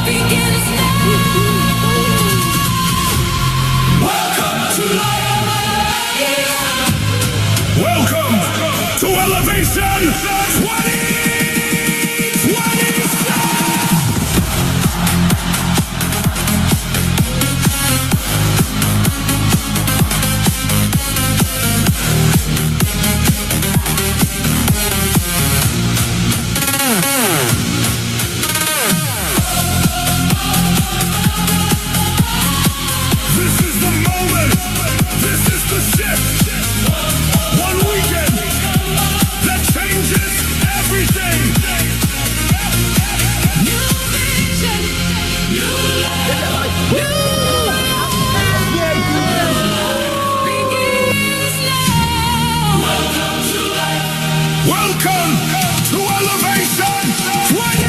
Welcome to Elevation 20! Welcome to Elevation 2020!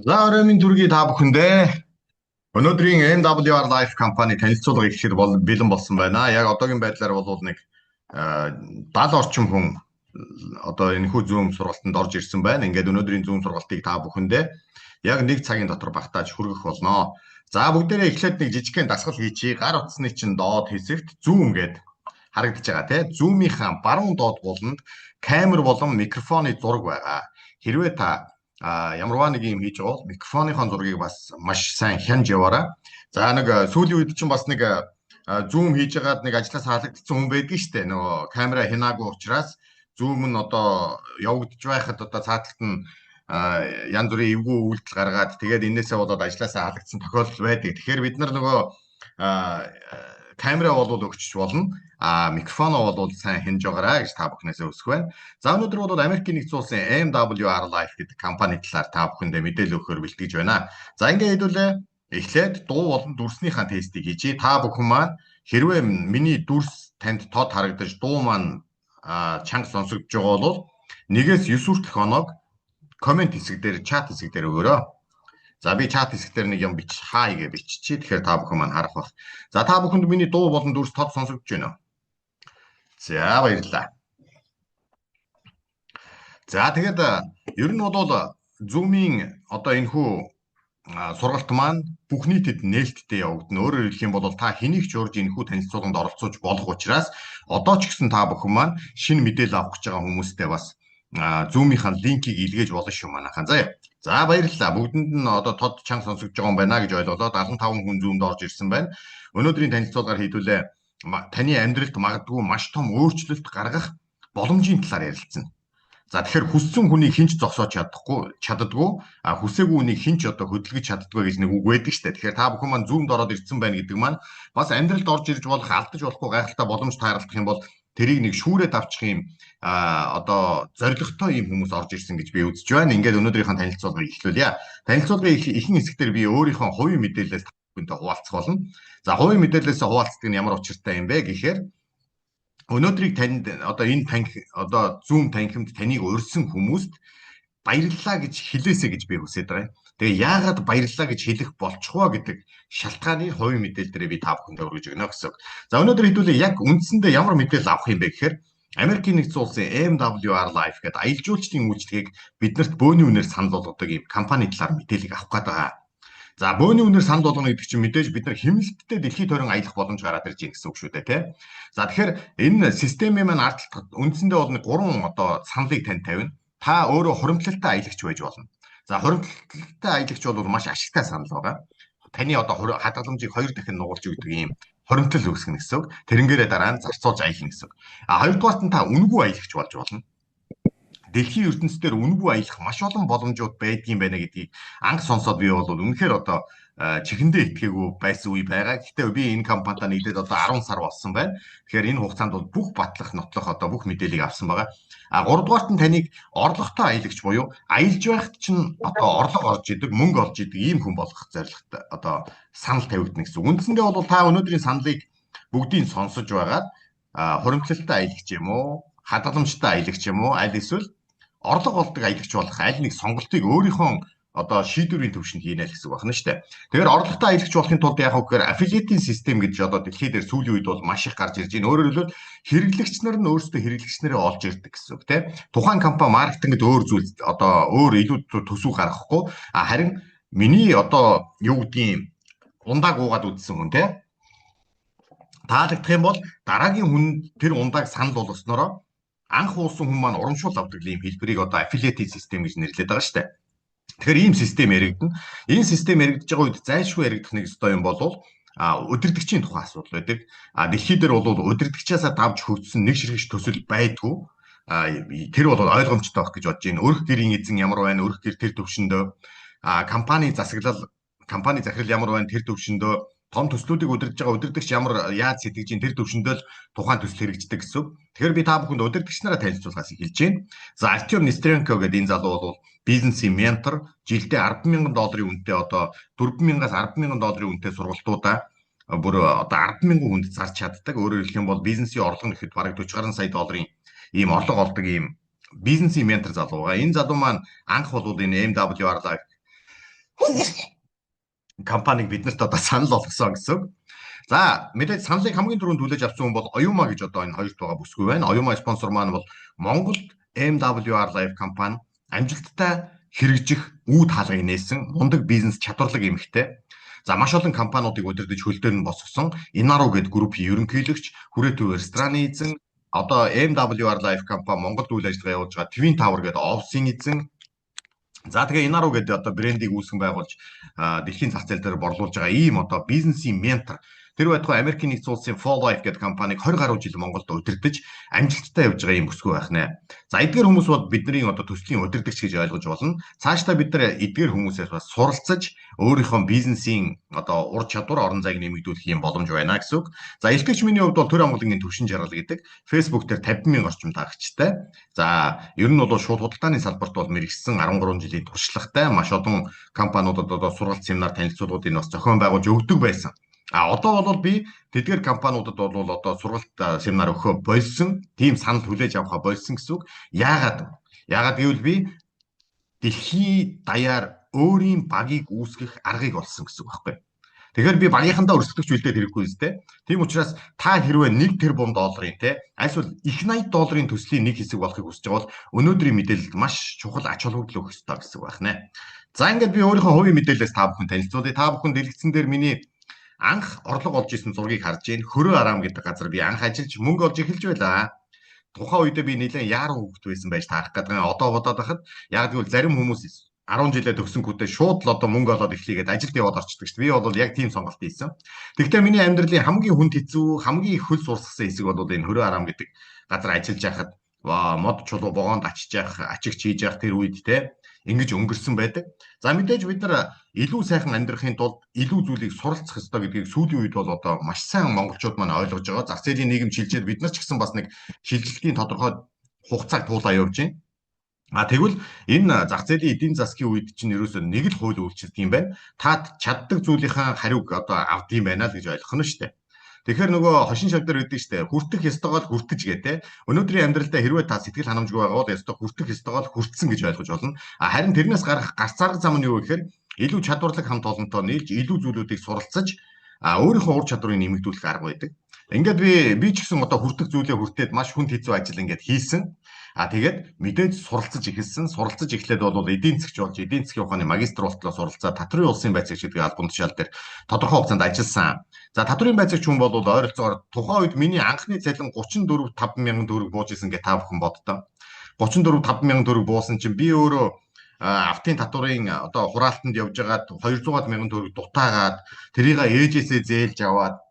За өрөөмийн түргий та бүхэндээ өнөөдрийн MWR Life компани танилцуулга ихээр бэлэн болсон байна. Яг одоогийн байдлаар бол нэг 70 орчим хүн одоо энэ хүү Zoom сургалтанд орж ирсэн байна. Ингээд өнөөдрийн Zoom сургалтыг та бүхэндээ яг 1 цагийн дотор багтааж хүргэх болно. За бүгдээрээ эхлээд нэг жижигхэн дасгал хийчихье. Гар утасны чинь доод хэсэгт Zoom гэдэг харагдаж байгаа тийм. Zoom-ийнхаа баруун доод буланд камер болон микрофоны зураг байгаа. Хэрвээ та ямарваа нэг юм хийж байгаа бол микрофоныхон зургийг бас маш сайн хянж яваарай. За нэг сүүлийн үед чинь бас нэг Zoom хийж байгаад нэг ажлаас хаалгагдсан хүн байдаг шүү дээ. Нөгөө камера хянаагүй учраас Zoom нь одоо явагдаж байхад одоо цааталт нь янз бүрийн эвгүй үйлдэл гаргаад тэгээд энээсээ болоод ажлаасаа халагдсан тохиолдол байдаг. Тэгэхээр бид нар нөгөө камера бол өгч болно. Микрофоноо бол сайн хянж байгаарай гэж та бүхнээсээ хүсэх байна. За өнөөдөр бол Америкийн нэгдсэн улсын MWR Life гэдэг компани талаар та бүхэндээ мэдээлэл өгөхөөр бэлтгэж байна. За ингээд хэдүүлээ эхлээд дуу болон дүрснийхаа тестийг хийжээ. Та бүхэн маань хэрвээ миний дүрс танд тод харагдаж дуу маань чанга сонсогдож байгаа бол 1-9 хүртэлх оноог комент хэсэг дээр, чат хэсэг дээр өгөөрэй. За би чат хэсэг дээр нэг юм хай гэж биччихье. Тэгэхээр та бүхэн маань харах бах. За та бүхэнд миний дуу болон дүрс тод сонсогдож байна уу? За баярлалаа. За тэгээд ер нь бол Zoom-ийн одоо энэ хүү сургалт маань бүх нийтэд нээлттэй явагдана. Өөрөөр хэлэх юм бол та хэнийг ч урьж энэ хүү танилцуулганд оролцож болох учраас одоо ч гэсэн та бүхэн маань шинэ мэдээлэл авах гэж байгаа хүмүүстээ бас Zoom-ийнхаа линкийг илгээж болно шүү манайхаа. За баярлалаа. Бүгдэнд нь одоо тод чанга сонсогдож байгаа юм байна гэж ойлголоо. 75 хүн Zoom-д орж ирсэн байна. Өнөөдрийн танилцуулгаар хэдүүлээ таны амьдралд магадгүй маш том өөрчлөлт гаргах боломжийн талаар ярилцсан. За тэгэхээр хүссэн хүнийг хинч зогсоож чаддаггүй, хүсээгүй хүнийг хинч одоо хөдөлгөж чаддаггүй гэж нэг үг байдаг шүү дээ. Тэгэхээр та бүхэн маань Zoom-д ороод ирсэн байна гэдэг маань бас амьдралд орж ирж болох, алдаж болохгүй гайхалтай боломж тааралдах юм бол тэрийг нэг шүүрээд авчих юм одоо зоригтой юм хүмүүс орж ирсэн гэж би үзэж байна. Ингээд өнөөдрийнхөө танилцуулгыг эхлүүлье. Танилцуулгын ихэнх хэсгээр би өөрийнхөө хувийн мэдээлэлээс хүнтэй хуваалцах болно. За хувийн мэдээлэлээс хуваалцдаг нь ямар учиртай юм бэ гэхээр өнөөдрийг танд одоо энэ одоо Zoom танхимд таныг урьдсан хүмүүст баярлалаа гэж хэлээсэй гэж би хүсэж байгаа. Тэгээ яагаад баярлалаа гэж хэлэх болчихвоо гэдэг шалтгааны хувийн мэдээлэл дээр би та бүхэнд өргөж өгнө гэсэн. За өнөөдөр хэдүүлээ яг үндсэндээ ямар мэдээлэл авах юм бэ гэхээр Америкийн нэгдсэн улсын MWR Life гэдэг аялал жуулчлалын үйлчилгээг биднэрт бөөний үнээр санал болгодог юм компани талаар мэдээлэл авах гээд байгаа. За бөөний үнээр санал болгоно гэдэг чинь мэдээж бид нар хэмнэлттэй дэлхийд хорин аялах боломж гараад ирж байгаа гэсэн үг шүү дээ тий. За тэгэхээр энэ системийн маань ардталт үндсэндээ бол нэг 3 одоо саналыг танд тавина. Та өөрөө хуримтлалтай аялагч байж болно. За хуримтлалтай аялагч бол маш ашигтай санал байгаа. Таны одоо хадгаламжийг 2 дахин нугалж өгдөг юм хуримтлал үүсгэх гэсэн үг. Тэрэнгээрээ дараа нь зарцуулж аялах гэсэн үг. Хоёрдугаарт нь та үнэгүй аялагч болж болно. Дэлхийн ертөнцийн үнэгүй аялах маш олон боломжууд байдгийн байна гэдгийг анх сонсоод би бол үнэхээр одоо чихэндээ итгээгүй байсан үе байгаа. Гэхдээ би энэ компанитаа нэгдээд одоо 10 сар болсон байна. Тэгэхээр энэ хугацаанд бол бүх батлах, нотлох одоо бүх мэдээллийг авсан байгаа. Гуравдугаарт нь таныг орлоготой аялагч буюу аялж байхад чинь одоо орлого орж идэг, мөнгө олж идэг ийм хүн болгох зорилготой одоо санал тавигдана гэсэн. Үндсэндээ бол та өнөөдрийн саналыг бүгдийг сонсож байгаад хуримтлалтай аялагч юм уу, хадгаламжтай аялагч юм уу, аль эсвэл орлого олдог аялагч болох аль нэг сонголтыг өөрийнхөө одоо шийдвэрийн төвшөнд хийнэ л гэсэн үг байна шүү дээ. Тэгэхээр орлоготой аялагч болохын тулд яг үгээр affiliate систем гэж одоо дэлхийд дээр сүүлийн үед бол маш их гарч ирж байна. Өөрөөр хэлбэл хэрэглэгч нар нь өөрсдөө хэрэглэгч нарыг олж ирдэг гэсэн үг тийм. Тухайн компани маркетингд өөр зүйл одоо өөр илүү төсөв гаргахгүй харин миний одоо юу гэдгийг ундааг уугаад үдсэн хүн тийм таалагдах юм бол дараагийн хүн тэр ундааг санал болгоснороо анх уусан хүн маань урамшуул авдаг ийм хэлбэрийг одоо affiliate систем гэж нэрлэдэг байгаа шүү дээ. Тэгэхээр ийм систем яригдана. Энэ систем яригдж байгаа үед зайлшгүй яригдах нэг ёстой юм бол удирдгчийн тухай асуудал байдаг. Дэлхийд дээр бол удирдгчаасаа давж хөгжсөн нэг ширхэгч төсөл байдгүй. Тэр бол ойлгомжтой байх гэж бодож байна. Өрх гэрийн эзэн ямар байна? Өрх гэр тэр төвшөндөө компани захирал ямар байна? Тэр төвшөндөө том төслүүдийг удирдах байгаа удирдагч ямар яаж сэтгэж ин тэр төвшөндөө л тухайн төсөл хэрэгждэг гэсэн. Тэгэхээр би та бүхэнд удирдагч нараа танилцуулахаас эхэлж байна. За Артем Нестеренко гэдэг энэ залуу бол бизнесийн ментор, жилдээ $10,000 үнэтэй одоо $4,000-аас $10,000 үнэтэй сургалтуудаа бүр одоо 10,000 хүнд зарж чаддаг. Өөрөөр хэлэх юм бол бизнесийн орлого нэхэд бараг 40 гаруй сая долларын ийм орлого олдог ийм бизнесийн ментор залуу байгаа. Энэ залуу маань анх бол энэ MWR Life компаниг биднэрт одоо санал болгосон гэсэн. За мэдээж саналыг хамгийн түрүүнд хүлээж авсан хүн бол Оюума гэж одоо энэ хоёрт байгаа бүсгүй байна. Оюума спонсор маань бол Монголд MWR Life компани амжилттай хэрэгжих үүд хаалгыг нээсэн мундаг бизнес чадварлаг эмэгтэй. За маш олон компаниудыг удирдах хөлдөр нь босгосон Inaro гэдэг группийн ерөнхийлөгч, хүрээтүү рестораны эзэн, одоо MWR Life компани Монголд үйл ажиллагаа явуулж байгаа Twin Tower гэдэг офисын эзэн. За тэгээ Inaro гэдэг одоо брендийг үүсгэн байгуулж дэлхийн зах зээл дээр борлуулж байгаа ийм одоо бизнесийн ментор. Тэр байтугай Америкийн нэгдсэн улсын For Life гэдэг компанийг 20 гаруй жил Монголд удирдах амжилттай явж байгаа юм бүсгүй байх нэ. За эдгээр хүмүүс бол бидний одоо төслийн удирдагч гэж ойлгож болно. Цаашдаа бид нар эдгээр хүмүүсээс бас суралцаж өөрийнхөө бизнесийн одоо ур чадвар орон зайг нэмэгдүүлэх юм боломж байна гэсэн үг. За элтгэгч миний хувьд бол Төр Монголын төвшин жаргал гэдэг Facebook дээр 50,000 орчим дагагчтай. За ер нь бол шууд худалдааны салбарт бол мэрэгсэн 13 жилийн туршлагатай маш олон компаниудад одоо сургалт семинар танилцуулгуудыг бас зохион байгуулж өгдөг байсан. Одоо бол би тэдгээр компаниудад бол одоо сургалт семинар өгөхөө болсон, тийм санал хүлээж авахаа болсон гэсэн үг. Яагаад гэвэл би дэлхийн даяар өөрийн багийг үүсгэх аргыг олсон гэсэн үг байхгүй. Тэгэхээр би багийнхандаа өрсөлдөгч үлдээд хэрэггүй үстэй. Тийм учраас та хэрвээ $1 тэрбум те альсвал их $80 төслийн нэг хэсэг болохыг хүсэж байгаа бол өнөөдрийн мэдээлэлд маш чухал ач холбогдол өгөх ёстой гэсэн үг байна. За ингээд би өөрийнхөө хувийн мэдээлэлээс та бүхэн танилцуулъя. Та бүхэн дэлгэцэн дээр миний анх орлого олж исэн зургийг харж байна. Хөрөө Арам гэдэг газар би анх ажиллаж мөнгө олж эхэлж байлаа. Тухайн үедээ би нэлээд яаран хүүхэд байсан байж таарах гэдэг. Одоо бодоод байхад яг гэвэл зарим хүмүүс 10 жилээ төгсөнгүүтээ шууд л одоо мөнгө олоод эхлэгээд ажилд яваад орчдөг шүү дээ. Би бол яг тийм сонголт хийсэн. Тэгэхдээ миний амьдралын хамгийн хүнд хэцүү, хамгийн их хөл сурсгасан хэсэг бол энэ Хөрөө Арам гэдэг газар ажиллаж байхад мод чулуу богоонд ачигч хийж явах тэр үед те ингэж өнгөрсөн байдаг. За мэдээж бид нар илүү сайхан амьдрахын тулд илүү зүйлийг суралцах ёстой гэдгийг сүүлийн үед бол одоо маш сайн монголчууд маань ойлгож байгаа. Зах зээлийн нийгэм шилжээд бид нар ч гэсэн бас нэг шилжилтийн тодорхой хугацааг туулаа явж байна. Тэгвэл энэ зах зээлийн эдийн засгийн үед чинь ерөөсөө нэг л хууль үйлчилдэг юм байна. Та чаддаг зүйлийнхаа хариуг одоо авдсан байна л гэж ойлгох нь шүү дээ. Тэгэхээр нөгөө хошин шавдар гэдэг штэ хүртэх ёстойгоо хүртэж гээ те. Өнөөдрийн амьдралдаа хэрвээ та сэтгэл ханамжгүй байгаа бол ёстой хүртэх ёстойгоо хүртсэн гэж ойлгож болно. Харин тэрнээс гарах гарц арга зам нь юу гэхээр илүү чадварлаг хамт олонтой нийлж илүү зүйлүүдийг суралцаж өөрийнхөө ур чадварыг нэмэгдүүлэх арга байдаг. Ингээд би ч гэсэн одоо хүртэх зүйлээ хүртээд маш хүнд хэцүү ажил ингээд хийсэн. Тэгээд мэдээж суралцаж эхэлсэн. Суралцаж эхлээд бол эдийн засгч болж эдийн засгийн ухааны магистр болтлоо суралцаад Татврын улсын байцаагч гэдэг албан тушаал дээр тодорхой хугацаанд ажилласан. За Татврын байцаагч хүн бол ойролцоогоор тухайн үед миний анхны цалин 34,500 төгрөг бууж исэн гэж та бүхэн боддоо. 34,500 төгрөг буусан чинь би өөрөө автын татврын одоо хураалтанд явж байгаад 200,000 төгрөг дутаагаад тэрийг ээжээсээ зээлж аваад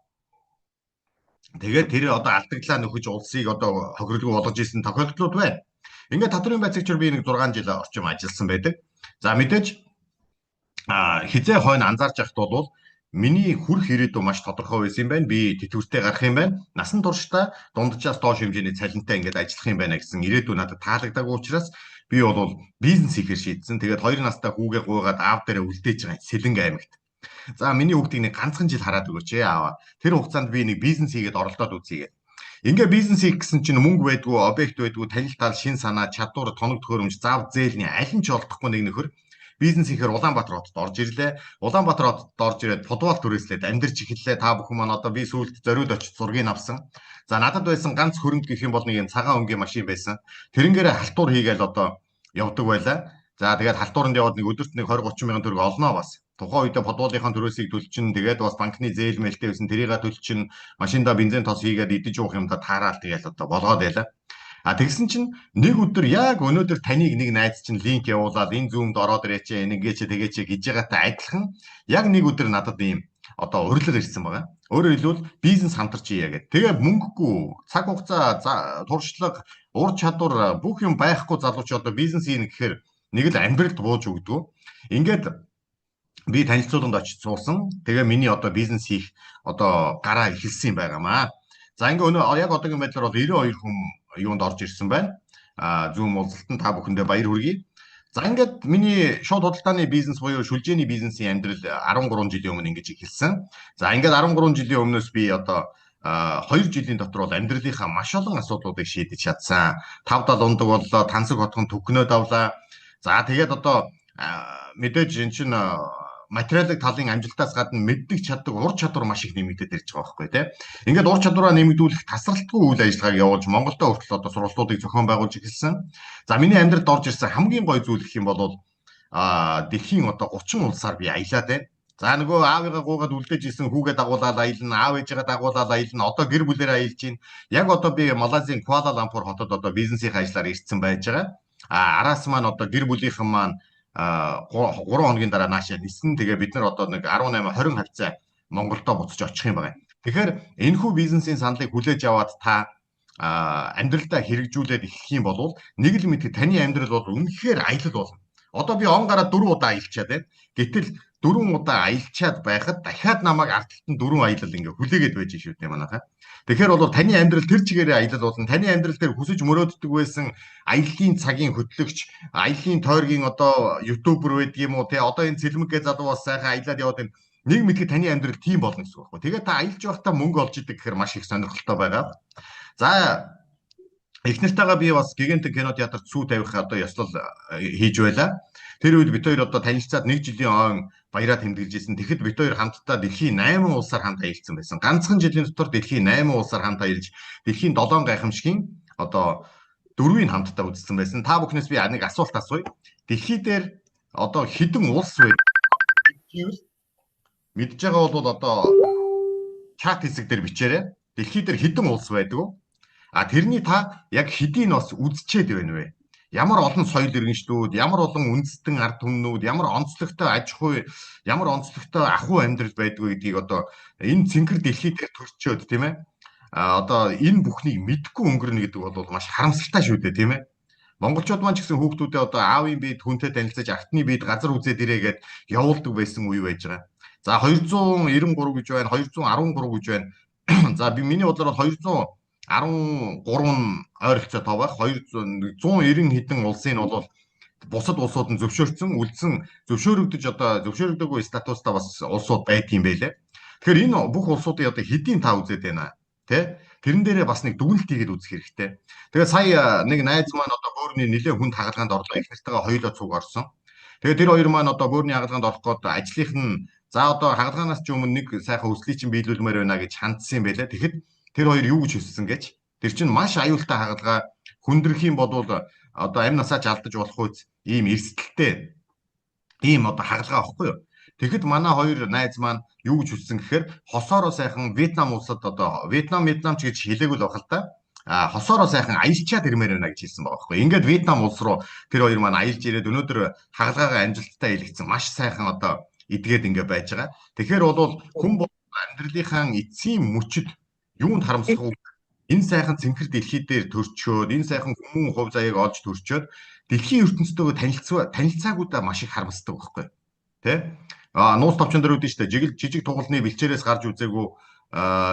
тэгээд тэр одоо алдагдлаа нөхөж улсыг одоо хохирлгүй болгож исэн тохиолдлууд байна. Ингээд Татврын байцаагчаар би нэг 6 жил орчим ажилласан байдаг. За мэдээж хизээ хойно анзаарч явахд бол миний хүрх ирээдүй маш тодорхой байсан юм байна. Би тэтгэвртэй гарах юм байна. Насан туршдаа дунджаас доош хэмжээний цалинтай ингээд ажиллах юм байна гэсэн ирээдүй надад таалагдаагүй учраас би бол бизнес хийхээр шийдсэн. Тэгээд 2 настай хүүгээ гуйгаад аав дээрээ үлдээж байгаа Сэлэнг аймагт. За миний хүүхдийг нэг ганцхан жил хараад өгөөч аава. Тэр хугацаанд би нэг бизнес хийгээд оролдоод үзье гэдэг. Ингээ бизнес хийх гэсэн чинь мөнгө байдгүй, объект байдгүй, танил тал, шин санаа, чадвар, тоног төхөөрөмж, зав зээлний аль нь ч олдохгүй нэг нөхөр бизнес хийхээр Улаанбаатар хотод орж ирлээ. Улаанбаатар хотод орж ирээд футбол түрээслээд амьдарч эхэллээ. Та бүхэн маань одоо би сүүлд зориуд очиж зургийг авсан. За надад байсан ганц хөрөнгө гэх юм бол нэг юм цагаан өнгийн машин байсан. Тэрнгээрээ халтур хийгээл одоо явдаг байлаа. За тэгээд халтууранд яваад нэг өдөрт нэг 20-30 мянган төгрөг олноо бас. Тухайн үедээ футболынхаа төрөөсийг төлчин тэгээд бас банкны зээл мэлтэй байсан тэрийгээ төлчин машинда бензин тос хийгээд идэж уух юмдаа таараал тэгээд одоо болгоод байла. А тэгсэн чинь нэг өдөр яг өнөөдөр таныг нэг найз чинь линк явуулаад энэ зүүмд ороод ирээч нэгээч тэгээч гэж байгаатай адилхан яг нэг өдөр надад ийм одоо урилга ирсэн байгаа. Өөрөөр хэлбэл бизнес хамтарч ийя гэдэг. Тэгээ мөнгөгүй, цаг хугацаа, туршлага, ур чадвар бүх юм байхгүй залууч одоо бизнес хийн гэхээр нэг л амьдралд бууж өгдөг. Ингээд би танилцуулганд очиж суусан. Тэгээ миний одоо бизнес хийх одоо гараа эхэлсэн юм байгаамаа. За ингээ яг одоогийн байдлаар бол 92 хүн юунд орж ирсэн байна. Zoom уулзалтанд та бүхэндээ баяр хүргэе. За ингээд миний шууд худалдааны бизнес буюу шүлжээний бизнесийн амьдрал 13 жилийн өмнө ингэж эхэлсэн. За ингээд 13 жилийн өмнөөс би одоо 2 жилийн дотор бол амьдралынхаа маш олон асуудлуудыг шийдэж чадсан. 5-7 ундаг боллоо, тансаг хотхон төгнөөд авлаа. За тэгээд одоо мэдээж энэ чинь материалын талын амжилтаас гадна мэддэг чаддаг ур чадвар маш их нэмэгдээд ирж байгаа байхгүй тий. Ингээд ур чадвараа нэмэгдүүлэх тасралтгүй үйл ажиллагааг явуулж Монголдо хүртэл одоо сургалтуудыг зохион байгуулж эхэлсэн. За миний амьдралд орж ирсэн хамгийн гой зүйл гэх юм бол дэлхийн одоо 30 улсаар би аялаад байна. За нөгөө аавыгаа гуугаад үлдээж исэн хүүгээ дагуулаад аялна, аав ээжигээ дагуулаад аялна. Одоо гэр бүлээрээ аялж байна. Яг одоо би Малайзийн Куала Лумпур хотод одоо бизнесийн ажлаар ирсэн байж байгаа. Араас маань одоо гэр бүлийнхэн маань 3 хоногийн дараа наашаа нисэн. Тэгээ бид нар одоо нэг 18-20 хавцаа Монголдо буцаж очих юм байна. Тэгэхээр энэхүү бизнесийн саналыг хүлээж аваад та амьдралдаа хэрэгжүүлээд эхлэх юм бол нэг л мэдээ таны амьдрал бол үнэхээр аялал болно. Одоо би он гараад 4 удаа аялчаад байна. Гэтэл 4 удаа аялчаад байхад дахиад намайг ардталтанд 4 аялал ингээ хүлээгээд байж шүү дээ манайхаа. Тэгэхээр бол таны амьдрал тэр чигээрээ аялал болно. Таны амьдрал дээр хүсэж мөрөөддөг байсан аяллаа цагийн хөтлөгч, аяллаа тойргийн одоо ютубер байдаг юм уу те одоо энэ цэлмэггээ залуу бас сайхан аялаад яваад байна. Нэг мэдээ таны амьдрал тийм болно гэсэн үг байхгүй. Тэгээд та аялж байхдаа мөнгө олж идэг гэхээр маш их сонирхолтой байгаа. За их нартайгаа би бас гигантик кино театрт сүү тавих одоо ёслол хийж байлаа. Тэр үед бид хоёр одоо танилцаад 1 жилийн он баяраа тэмдэглэжсэн. Тэгэхэд бид хоёр хамтдаа дэлхийн 8 улсаар хамт аялсан байсан. Ганцхан жилийн дотор дэлхийн 8 улсаар хамт аялж дэлхийн 7 гайхамшигын одоо 4-ийг хамтдаа үзсэн байсан. Та бүхнээс би нэг асуулт асууя. Дэлхий дээр одоо хэдэн улс вэ? Мэдж байгаа бол одоо чат хэсэг дээр бичээрэй. Дэлхий дээр хэдэн улс байдаг вэ? Тэрний та яг хэдийг бас үзчихэд байна вэ? Ямар олон соёл иргэншлүүд, ямар олон үндэстэн ард түмнүүд, ямар онцлогтой аж ахуй, ямар онцлогтой ахуй амьдрал байдгүй гэдгийг одоо энэ цэнхэр дэлхий дээр төрчөөд тийм ээ. Одоо энэ бүхнийг мэдгүй өнгөрнө гэдэг бол маш харамсалтай шүү дээ тийм ээ. Монголчууд маань ч гэсэн хүүхдүүдээ одоо аавын биед хүнтэй танилцаж, ахтны биед газар үзээд ирээгээд явуулдаг байсан үе байж байгаа. За 293 гэж байна, 213 гэж байна. За би миний бодлоор 213 ойролцоо тоо байх. 190 хэдэн улсын нь бол бусад улсууд нь зөвшөөрсөн, үлдсэн, зөвшөөрөгдөж одоо зөвшөөрөгдөөгүй статустай бас улсууд байдгийн байлээ. Тэгэхээр энэ бүх улсуудын одоо хэдийн та үзээд байна тий? Тэрэн дээрээ бас нэг дүгнэлт хийгээд үзэх хэрэгтэй. Тэгээ сая нэг найз маань одоо бөөрийн нэлээд хүнд хагалгаанд орлоо. Их нартайгаа хоёулаа цуг орсон. Тэгээ тэр хоёр маань одоо бөөрийн хагалгаанд орох гээд ажлынх нь за одоо хагалгаанаас ч өмнө нэг сайхан өслийг чинь биелүүлмээр байна гэж хандсан юм байлаа. Тэгэхэд тэр хоёр юу гэж хэлсэн гэж тэр чинь маш аюултай хагалгаа хүндрэх юм бол одоо амь насаа ч алдаж болох үз ийм эрсдэлтэй ийм одоо хагалгаа авахгүй юу. Тэгэхэд манай хоёр найз маань юу гэж хэлсэн гэхээр хосоороо сайхан Вьетнам улсад одоо Вьетнам ч гэж хэлээгүй л байх л та. Хосоороо сайхан аялчаад ирмээр байна гэж хэлсэн байгаа байхгүй. Ингээд Вьетнам улс руу тэр хоёр маань аялж ирээд өнөөдөр хагалгаагаа амжилттай илгэсэн маш сайхан одоо эдгээд ингээд байж байгаа. Тэгэхээр бол хүн амьдралынхаа эцсийн мөчөд юунд харамсах вэ? Энэ сайхан цэнхэр дэлхий дээр төрчөөд, энэ сайхан хүмүүн хувь заяаг олж төрчөөд дэлхийн ертөнцтэйгээ танилцаагуудаа маш их харамсдаг байхгүй. Тэ? Нуус товчон дээр үүдэн штэ жижиг тугалны бэлчээрээс гарч үзээгүй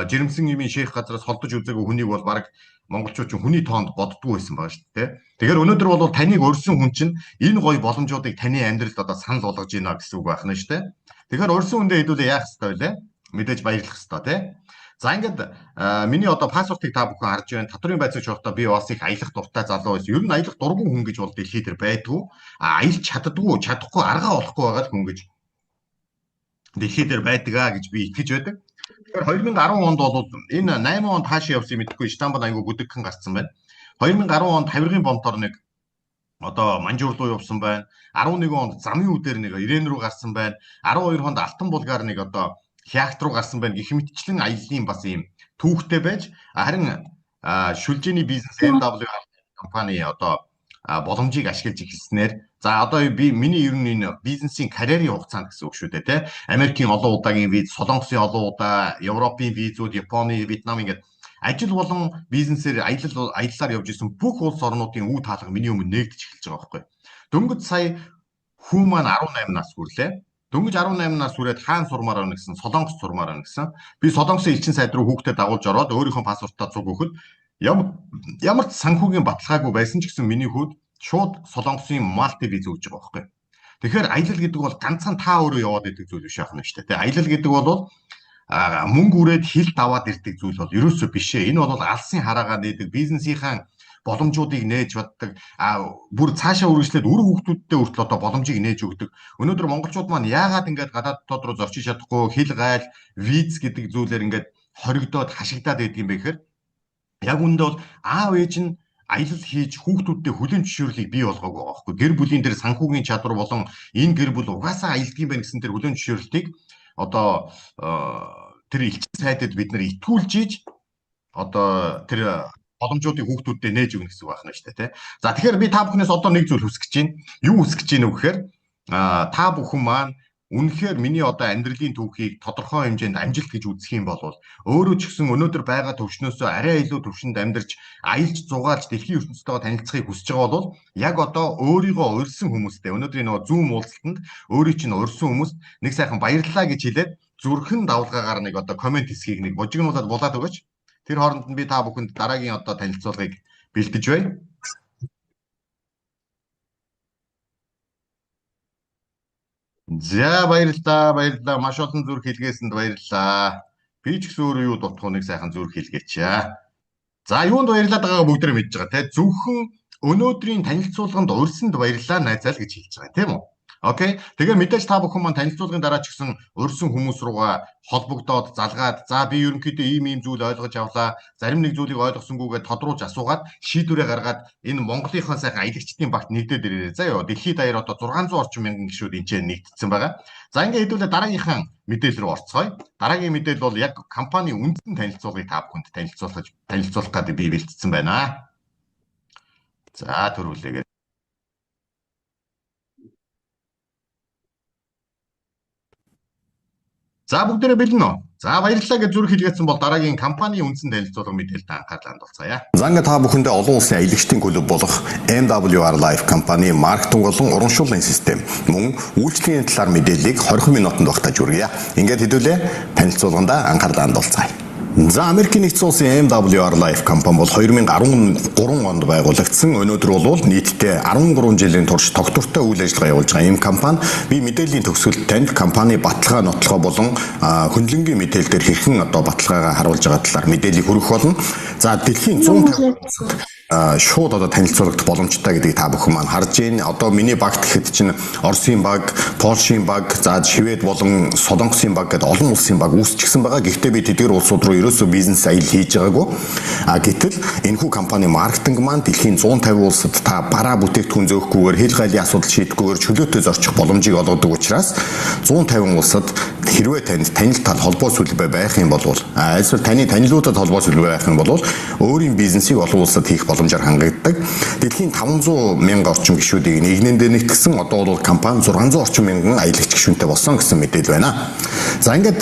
жирэмсэн юмын шейх газраас холдож үзээгүй хүнийг бол баг монголчууд ч хүний тоонд боддгоо байсан байгаа шүү дээ. Тэгэхээр өнөөдөр бол таныг өрсөн хүн чинь энэ гоё боломжуудыг таны амьдралд одоо санал болгож байна гэсэн үг байна шүү дээ. Тэгэхээр өрсөн хүндээ хэдүүлээ яах хэрэгтэй вэ? Мэдээж баярлах хэрэгтэй тий. За ингээд миний одоо пассвортыг та бүхэн харж байна. Татврын байцаагч байхдаа би бас их аялах дуртай залуу байсан. Ер нь аялах дургүй хүн гэж бол дэлхий дээр байдгүй. Аялж чадахгүй, аргаа олохгүй байгаа хүн гэж дэлхий дээр байдаг гэж би итгэж байдаг. Тэгэхээр 2010 онд бол энэ 8 онд хаашаа явсан мэдэхгүй Стамбул аягүй бүдэгхэн гарцсан байна. 2010 онд Тавиргын бомтоор нэг одоо Манжуур руу явсан байна. 11 онд замын үдээр нэг Ирэн рүү гарсан байна. 12 онд Алтан булгаар нэг одоо Хягт руу гарсан байна. Гэх мэтчлэн аяллаа бас ийм түүхтэй байж харин шүлжээний бизнес MW компани одоо боломжийг ашиглаж эхэлснээр за одоо миний ер нь энэ бизнесийн карьерийн хугацаанд гэсэн үг шүү дээ тий. Америкийн олон удаагийн виз, Солонгосын олон удаа, Европын визүүд, Японы, Вьетнам ингээд ажил болон бизнесээр аяллаар явж исэн бүх улс орнуудын үе таалга миний өмнө нэгдэж эхэлж байгаа байхгүй. Дөнгөж сая хүн маань 18 нас хүрлээ. Дөнгөж 18 нас хүрээд хаан сурмаар байна гэсэн, Солонгос сурмаар байна гэсэн. Би Солонгосын элчин сайд руу хүүхдэд дагуулж ороод өөрийнхөө пассвортаа цуг өгөхөд ямар ч санхүүгийн баталгаагүй байсан ч гэсэн миний хүүд шууд Солонгосын Малти виз өгж байгаа байхгүй. Тэгэхээр аялал гэдэг бол ганцхан та өөрөө яваад идэг зүйл биш яах нь шүү дээ. Аялал гэдэг бол мөнгө үрээд хилд аваад ирдэг зүйл бол ерөөсөө биш ээ. Энэ бол алсын хараагаа нээдэг бизнесийнхаа боломжуудыг нээж боддог. Бүр цаашаа үргэлжлээд үр хүүхдүүдтэй хүртэл одоо боломжийг нээж өгдөг. Өнөөдөр монголчууд маань яагаад ингээд гадаад дотоод руу зорчиж чадахгүй хил гайл виз гэдэг зүйлээр ингээд хоригдоод хашигдаад байдаг юм бэ гэхээр яг үүндээ бол аав ээж нь аялал хийж хүүхдүүдтэй хүлээн зөвшөөрлийг бий болгоогүй байгаа байхгүй. Гэр бүлийн тэр санхүүгийн чадвар болон энэ гэр бүл угаасаа аялдаг юм байна гэсэн тэр хүлээн зөвшөөрлийг одоо тэр элчин сайдад бид нар итгүүлж ийж одоо тэр боломжуудыг хүүхдүүддээ нээж өгнө гэсэн үг байна шүү дээ тий. За тэгэхээр би та бүхнээс одоо нэг зүйл хүсэж байна. Юу хүсэж байна вэ гэхээр та бүхэн маань үнэхээр миний одоо амьдралын түүхийг тодорхой хэмжээнд амжилт гэж үзэх юм бол өөрөө ч гэсэн өнөөдөр байгаа төвшнөөсөө арай илүү төвшөнд амьдарч аялж зугаалж дэлхийн ертөнцтэйгээ танилцахыг хүсэж байгаа бол яг одоо өөрийгөө урьсан хүмүүстэй өнөөдрийн нөгөө зүүн уулзалтанд өөрийг чинь урьсан хүмүүст нэг сайхан баярлалаа гэж хэлээд зүрхэн давлгаагаар нэг одоо комент хэсгийг нэг бужигнуулаад булаад өгөөч. Тэр хооронд нь би та бүхэнд дараагийн одоо танилцуулгыг бэлдэж байна. За баярлалаа. Маш олон зүрх хэлгээсэнд баярлалаа. Би ч гэсэн өөрөө юу дутх нэг сайхан зүрх хэлгээч. За юунд баярлаад байгааг бүгдээ мэдж байгаа те. Зөвхөн өнөөдрийн танилцуулганд урьсанд баярлалаа найзаа л гэж хэлж байгаа тийм үү? Окей. Тэгээ мэдээж та бүхэн маань танилцуулгын дараа ч гэсэн урьсан хүмүүс руугаа холбогдоод залгаад за би ерөнхийдөө ийм зүйл ойлгож авлаа. Зарим нэг зүйлийг ойлгосонгүйгээ тодруулж асуугаад шийдвэрээ гаргаад энэ Монголынхаа сайхан аялагчдын багт нэгдээд ирээрээ. За ёо дэлхийд даяар одоо 600 орчим мянган гишүүд энэ ч нэгдсэн байгаа. За ингээд хэдүүлээ дараагийнхаа мэдээлэл рүү орцгоё. Дараагийн мэдээлэл бол яг компани үндсэн танилцуулгыг та бүхэнд танилцуулах гэдэг би бэлтцсэн байна. За төрүүлээгээ. За бүгдээрээ бэлэн үү? За баярлалаа гэж зүрх хэлгээсэн бол дараагийн компани үндсэн танилцуулга мэдээлэлд анхаарлаа хандуулцгаая. За ингээд та бүхэндээ олон улсын аялагчдын клуб болох MWR Life компани маркетинг болон урамшууллын систем мөн үйлчлэгийн талаар мэдээллийг 20 минутанд багтааж хүргье. Ингээд хэдүүлээ танилцуулганд анхаарлаа хандуулцгаая. За Америкийн нэгдсэн улсын MWR Life компани бол 2013 онд байгуулагдсан. Өнөөдөр бол нийтдээ 13 жилийн турш тогтвортой үйл ажиллагаа явуулж байгаа ийм компани. Би мэдээллийн төгсгөлд танд компани баталгаа нотлохоо болон хөндлөнгийн мэдээлэлээр хэрхэн одоо баталгаагаа харуулж байгаа талаар мэдээлэл хүргэх болно. За дэлхийн 150 шууд одоо танилцуулгадах боломжтой гэдгийг та бүхэн маань харж байна. Одоо миний багт гэхэд чинь Оросын баг, Польшийн баг, за Швед болон Солонгосын баг гэдэг олон улсын баг үүсчихсэн байгаа. Гэхдээ би тэдгээр улсууд руу ерөөсөө бизнес аялал хийж байгаагүй. Гэтэл энэхүү компани маркетинг маань дэлхийн 150 улсад та бараа бүтээгдэхүүн зөөхгүйгээр хэл гайлын асуудал шийдэхгүйгээр чөлөөтэй зорчих боломжийг олгодог учраас 150 улсад хэрвээ танд танил тал холбоо сүлбэ байх юм бол эсвэл таны танилуудад холбоо сүлбэ байх юм бол өөрийн бизнесийг олон улсад хийх боломжоор хангагддаг. Дэлхийн 500 мянган орчим гишүүдийг нэгнэн дээр нэгтгсэн одоо бол компани 600 орчим мянган аялагч гишүүнтэй болсон гэсэн мэдээлэл байна. За ингээд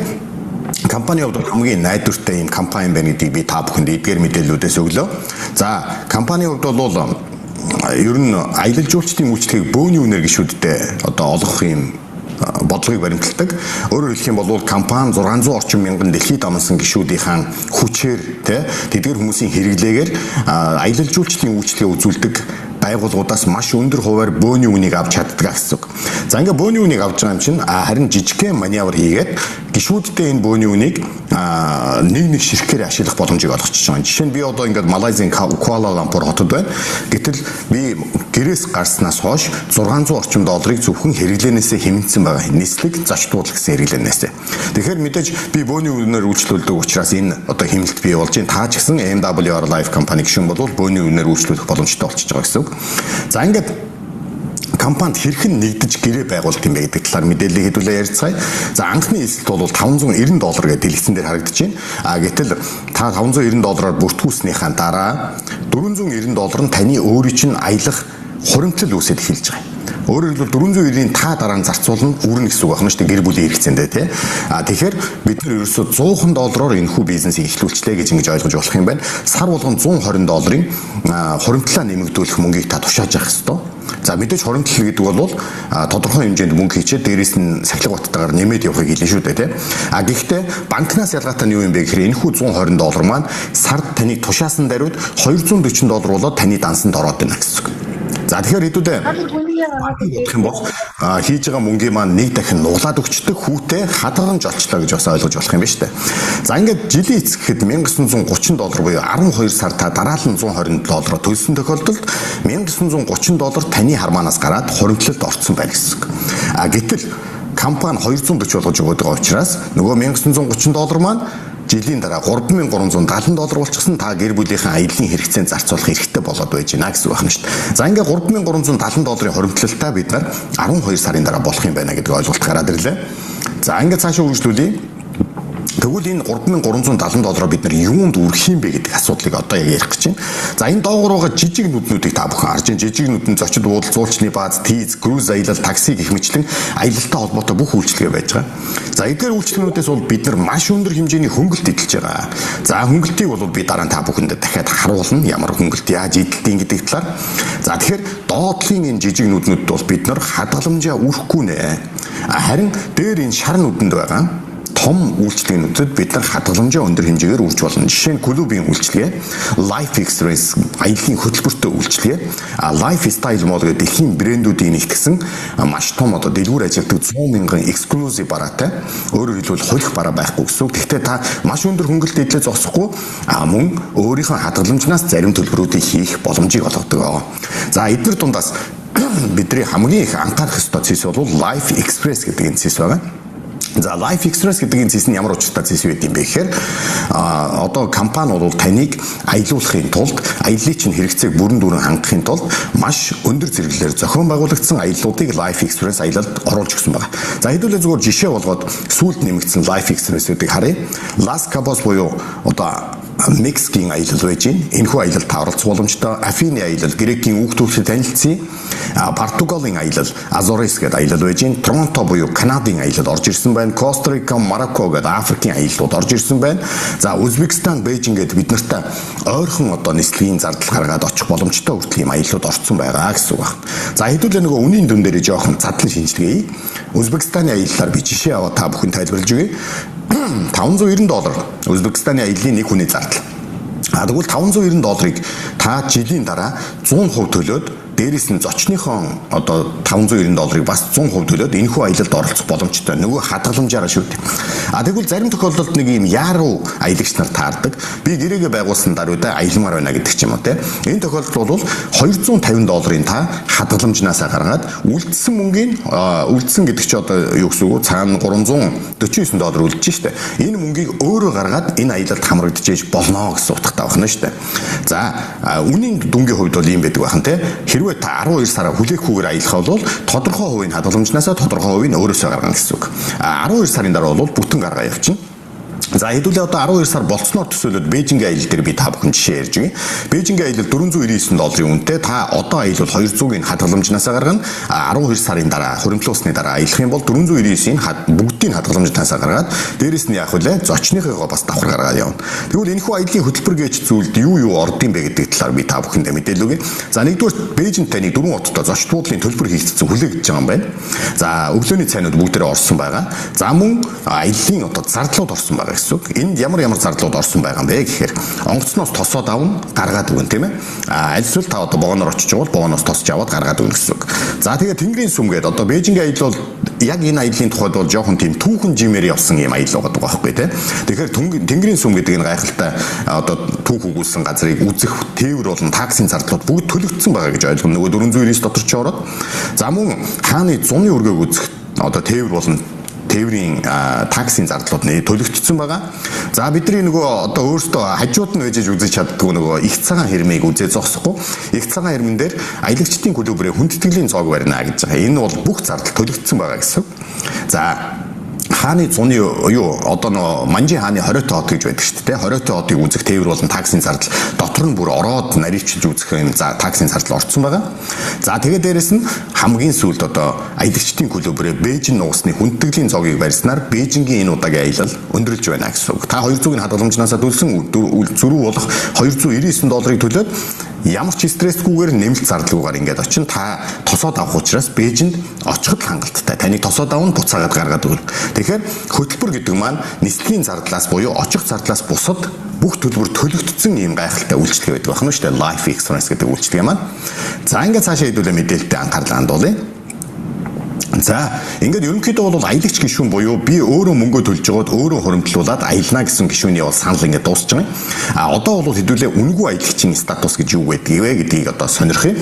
компани хувьд хамгийн найдвартай ийм компани байна гэдгийг би та бүхэнд эдгээр мэдээллүүдээс өглөө. За компани хувьд бол ер нь аялал жуулчдын үйлчлэгийг бөөний үнээр гишүүдтэй одоо олгох ийм бодлогыг баримталдаг. Өөрөөр хэлэх юм бол компани 600 орчим мянган дэлхийд амнсан гишүүдийн хүчээр тэдгээр хүмүүсийн хэрэглээгээр аялал жуулчдын үйлчлэгээ үзүүлдэг байгууллагуудаас маш өндөр хувиар бөөний үнийг авч чаддаг гэсэн үг. За ингээ бөөний үнийг авч байгаа юм чинь харин жижигхэн маневр хийгээд гишүүдтэй энэ бөөний үнийг нэг ширхгээр ашиглах боломжийг олгочихж байгаа. Жишээ нь би одоо ингээд Малайзийн Куала Лампур хотод байна. Гэтэл би гэрээс гарснаас хойш 600 орчим долларыг зөвхөн хэрэглэнээсээ хэмнэсэн байгаа. Нислэг зочд буудлага гэсэн хэрэглэнээсээ. Тэгэхээр мэдээж би бөөний үнээр үйлчлүүлдэг учраас энэ одоо хэмнэлт бий болж байна. Та ч гэсэн MWR Life компани гишүүн бол бөөний үнээр үйлчлүүлэх боломжтой болчихж байгаа гэсэн үг. За ингээд компанид хэрхэн нэгдэж гэрээ байгуулт юм бэ гэдэг талаар мэдээлэл хэдүүлээ ярьцгаая. За анхны эсэлт бол $590 гэдэг дэлгэцэн дээр харагдаж байна. Гэтэл та $590 бүртгүүлснийхаа дараа $490 нь таны өөрийн чинь аялах хуримтлал үүсэж эхэлж байгаа. Өөрөөр хэлбэл 490-ийн та дараа нь зарцуулна үүрнэ гэсэн үг байна шүү дээ гэр бүлийн хэрэгцээндээ тий. Тэгэхээр бид нар ерөөсөө $100 энэ хүү бизнесийг эхлүүлчлээ гэж ингэж ойлгож болох юм байна. Сар болгон $120 хуримтлалаа нэмэгдүүлэх мөнгийг та тушааж явах ёстой. За мэдээж хуримтлал гэдэг бол тодорхой хэмжээнд мөнгө хийчихэд дээрээс нь сахилга баттайгаар нэмээд явахыг хэлнэ шүү дээ тий. Гэхдээ банкнаас ялгаатай нь юу юм бэ гэхээр энэ хүү $120 маань сард таныг тушаасан даруйд $240 болоод таны дансанд ороод байна гэсэн үг. За тэгэхээр хэдүүлээ бодох юм бол хийж байгаа мөнгөний маань нэг дахин нуглаад өгчдөг хүүтэй хадгаламж олчлаа гэж бас ойлгож болох юм байна шүү дээ. За ингээд жилийн эцгэхэд $1930 буюу 12 сар та дараалал нь $120 төлсөн тохиолдолд $1930 таны хармаанаас гараад хуримтлалд орсон байна гэсэн үг. Гэтэл компани $240 болгож өгöd байгаа учраас нөгөө $1930 маань жилийн дараа $3,370 болчихсон та гэр бүлийнхээ аяллаа хэрэгцээнд зарцуулах хэрэгтэй болоод байж байна гэсэн үг байна шүү дээ. За ингээ $3,370 хуримтлалтай бид нар 12 сарын дараа болох юм байна гэдэг ойлголт гараад ирлээ. За ингээ цаашаа үргэлжлүүлье. Тэгвэл энэ $3,370 бид нар юунд үргэх юм бэ гэдэг асуудлыг одоо яг ярих гэж байна. За энэ доогуур байгаа жижиг нүднүүдийг та бүхэн харж байна. Жижиг нүдэн зочид буудал, зуулчны бааз, тийз, круиз аялал, такси гэх мэтлэн аялалтай холбоотой бүх үйлчилгээ байж байгаа. За эдгээр үйлчилгээнүүдээс бол бид нар маш өндөр хэмжээний хөнгөлт эдэлж байгаа. За хөнгөлтийг бол би дараа нь та бүхэнд дахиад харуулна. Ямар хөнгөлт яаж эдэлтийн гэдэг талаар. За тэгэхээр доотлын энэ жижиг нүднүүдэд бол бид нар хадгаламжаа үрхгүй нэ. Харин дээр энэ шар нүдэнд байгаа том үйлчлэгнүүдэд бид нар хадгаламжаа өндөр хэмжээгээр үрж болно. Жишээ нь клубийн үйлчлэгээ, Life Experience аяллаа хөтөлбөртэй үйлчлэгээ, Lifestyle Mall гэдэг дэлхийн брэндүүдийн нэгтгэсэн маш том одоо дэлгүүр ажилладаг 100,000 exclusive бараатай. Өөрөөр хэлбэл хулих бараа байхгүй гэсэн үг. Гэхдээ та маш өндөр хөнгөлт эдлээ зогсохгүй мөн өөрийнхөө хадгаламжнаас зарим төлбөрүүдийг хийх боломжийг олгодог. За эдгээр дундаас бидний хамгийн их анхаарах ёстой зүйл бол Life Express гэдэг энэ зүйл байна. За Life Express гэдэг энэ зэс нь ямар учиртай зэс байд юм бэ гэхээр одоо компани бол таныг аялуулахын тулд аяллаа чинь хэрэгцээг бүрэн дүүрэн хангахын тулд маш өндөр зэрэглэлээр зохион байгуулагдсан аяллуудыг Life Express аялалд оруулж өгсөн байна. За хэдүүлээ зүгээр жишээ болгоод сүүлд нэмэгдсэн Life Express-үүдийг харъя. Las Cabos буюу одоо Мексикийн аялал байж байна. Энэхүү аялалд та оролцох боломжтой. Афины аялал, Грекийн үг төрөлд танилцсан. Португалийн аялал, Азорес гэдэг аялал байж байна. Торонто буюу Канадын аялал орж ирсэн байна. Коста Рика, Марокко гэдэг Африкийн аяллууд орж ирсэн байна. За Узбекистан, Бээжин гэдэг бид нартай ойрхон одоо нислэгийн зардал гаргаад очих боломжтой хүртэл ийм аяллууд орцсон байгаа гэсэн үг байна. За хэдүүлээ нөгөө үнийн дүн дээрээ жоохон задлан шинжилгээе. Узбекистаны аяллаар би жишээ аваад та бүхэн тайлбарлаж өгье. $590 Узбекистаны аяллаа нэг хүний зардал. Тэгвэл $590 та жилийн дараа 100% төлөөд дээрээс нь зочныхон одоо $590 бас 100% төлөөд энэхүү аялалд оролцох боломжтой. Нөгөө хадгаламжаараа шүү дээ. Тэгвэл зарим тохиолдолд нэг юм яруу аялагч нар таардаг. Би гэрээгээ байгуулсан даруйдаа аялмаар байна гэдэг ч юм уу те. Энэ тохиолдолд бол $250 та хадгаламжнаасаа гаргаад үлдсэн мөнгөний үлдсэн гэдэг чи одоо юу гэсэн үг цаана $349 үлдэж штэ. Энэ мөнгийг өөрөө гаргаад энэ аялалд хамрагдчихэж болно гэсэн утгатай байна штэ. За үнийн дүнгийн хувьд бол ийм байдаг байна те. Хэрвээ та 12 сараа хүлээхгүйгээр аялах бол тодорхой хувийн хадгаламжнаасаа тодорхой хувийг өөрөөсөө гаргана гэсэн үг. 12 сарын дараа бол бүтэн гаргаа явчихна. За хэдүүлээ одоо 12 сар болцсноор төсөөлөд Бээжингийн аялал дээр би та бүхэн жишээ ярьж байгаа. Бээжингийн аялал $499 үнэтэй та одоо аялал 200-ийн хадгаламжнаасаа гаргана. 12 сарын дараа хуримтлуулсны дараа аялах юм бол $499-ийн бүгдийн хадгаламжнаасаа гаргаад дээрэс нь яах вэ? Зочныхоо бас давхар гаргаад явна. Тэгвэл энэхүү аяллаа хөтөлбөр гэж зүйлд юу ордсон бэ гэдэг талаар би та бүхэндээ мэдээлэл өгье. За нэгдүгээр Бээжинд таны 4 хоттой зочд буудлын төлбөр хийгдсэн хүлээгдэж байгаа юм байна. За өглөөний цайнууд бүгдээрээ орсон байгаа. За мөн аяллаа одоо зардлууд орсон байгаа. гэсэн үг. Энд ямар зардлууд орсон байгаа юм бэ гэхээр онгоцноос тосоод авна, гаргаад өгнө тийм ээ. Аль эсвэл та одоо богоноор очиж явбал богоноос тосч аваад гаргаад өгнө гэсэн үг. За тэгээд тэнгэрийн сүм гэдэг одоо Бээжингийн аялал бол яг энэ аяллаа тухайд бол жоохон тийм түүхэн жимээр явсан юм аялал байгаа байхгүй тийм. Тэгэхээр тэнгэрийн сүм гэдэг энэ гайхалтай одоо түүх өгүүлсэн газрыг үзэх тээвэр болон таксийн зардлууд бүгд төлөгдсөн байгаа гэж ойлгоно. Нөгөө 499 дотор ч ороод. За мөн хааны зуны өргөөг үзэх одоо тээвэр болон тээврийн таксийн зардлууд төлөгдсөн байгаа. За бидний нөгөө одоо өөрсдөө хажууд нь вэжж үзэж чаддгүй нөгөө их цагаан хэрмийг үзээ зогсохгүй. Их цагаан хэрмэн дээр аялагчдын клубрийн хүндэтгэлийн цог барина гэж байгаа. Энэ бол бүх зардал төлөгдсөн байгаа гэсэн. За хааны зуны юу одоо нөө Манжи хааны хориотой хот гэж байдаг шүү дээ. Хориотой хотыг үзэх тээвэр болон таксийн зардал дотор нь бүр ороод наривчилж үзэх юм таксийн зардал орцсон байгаа. За тэгээд дээрэс нь хамгийн сүүлд одоо аялагчдын клубрээ Бээжин нуусны хүндэтгэлийн цогийг барьснаар Бээжингийн энэ удаагийн аялал өндөрлөж байна гэсэн үг. Та 200-ийн хадгаламжнаасаа төлсөн зөрүү болох $299 төлөөд ямар ч стрессгүйгээр нэмэлт зардалгүйгээр ингээд очин та тосоод авах учраас Бээжинд очиход хангалттай. Таныг тосоод авна, буцаагаад гаргаад өгнө. Тэгэхээр хөтөлбөр гэдэг маань нислэгийн зардлаас буюу очих зардлаас бусад бүх төлбөр төлөгдсөн юм гайхалтай үйлчлэг байдаг байна шүү дээ. Life Insurance гэдэг үйлчлэг маань. За ингээд цаашаа хэдүүлээ мэдээлэлтэй анхаарлаа хандуулъя. За ингээд ерөнхийдөө бол аялагч гишүүн буюу би өөрөө мөнгө төлж байгаад өөрөө хуримтлуулад аялна гэсэн гишүүний бол санал ингээд дуусч байгаа юм. Одоо бол хэдүүлээ үнэгүй аялагчийн статус гэж юу байдгийг вэ гэдгийг одоо сонирхъя.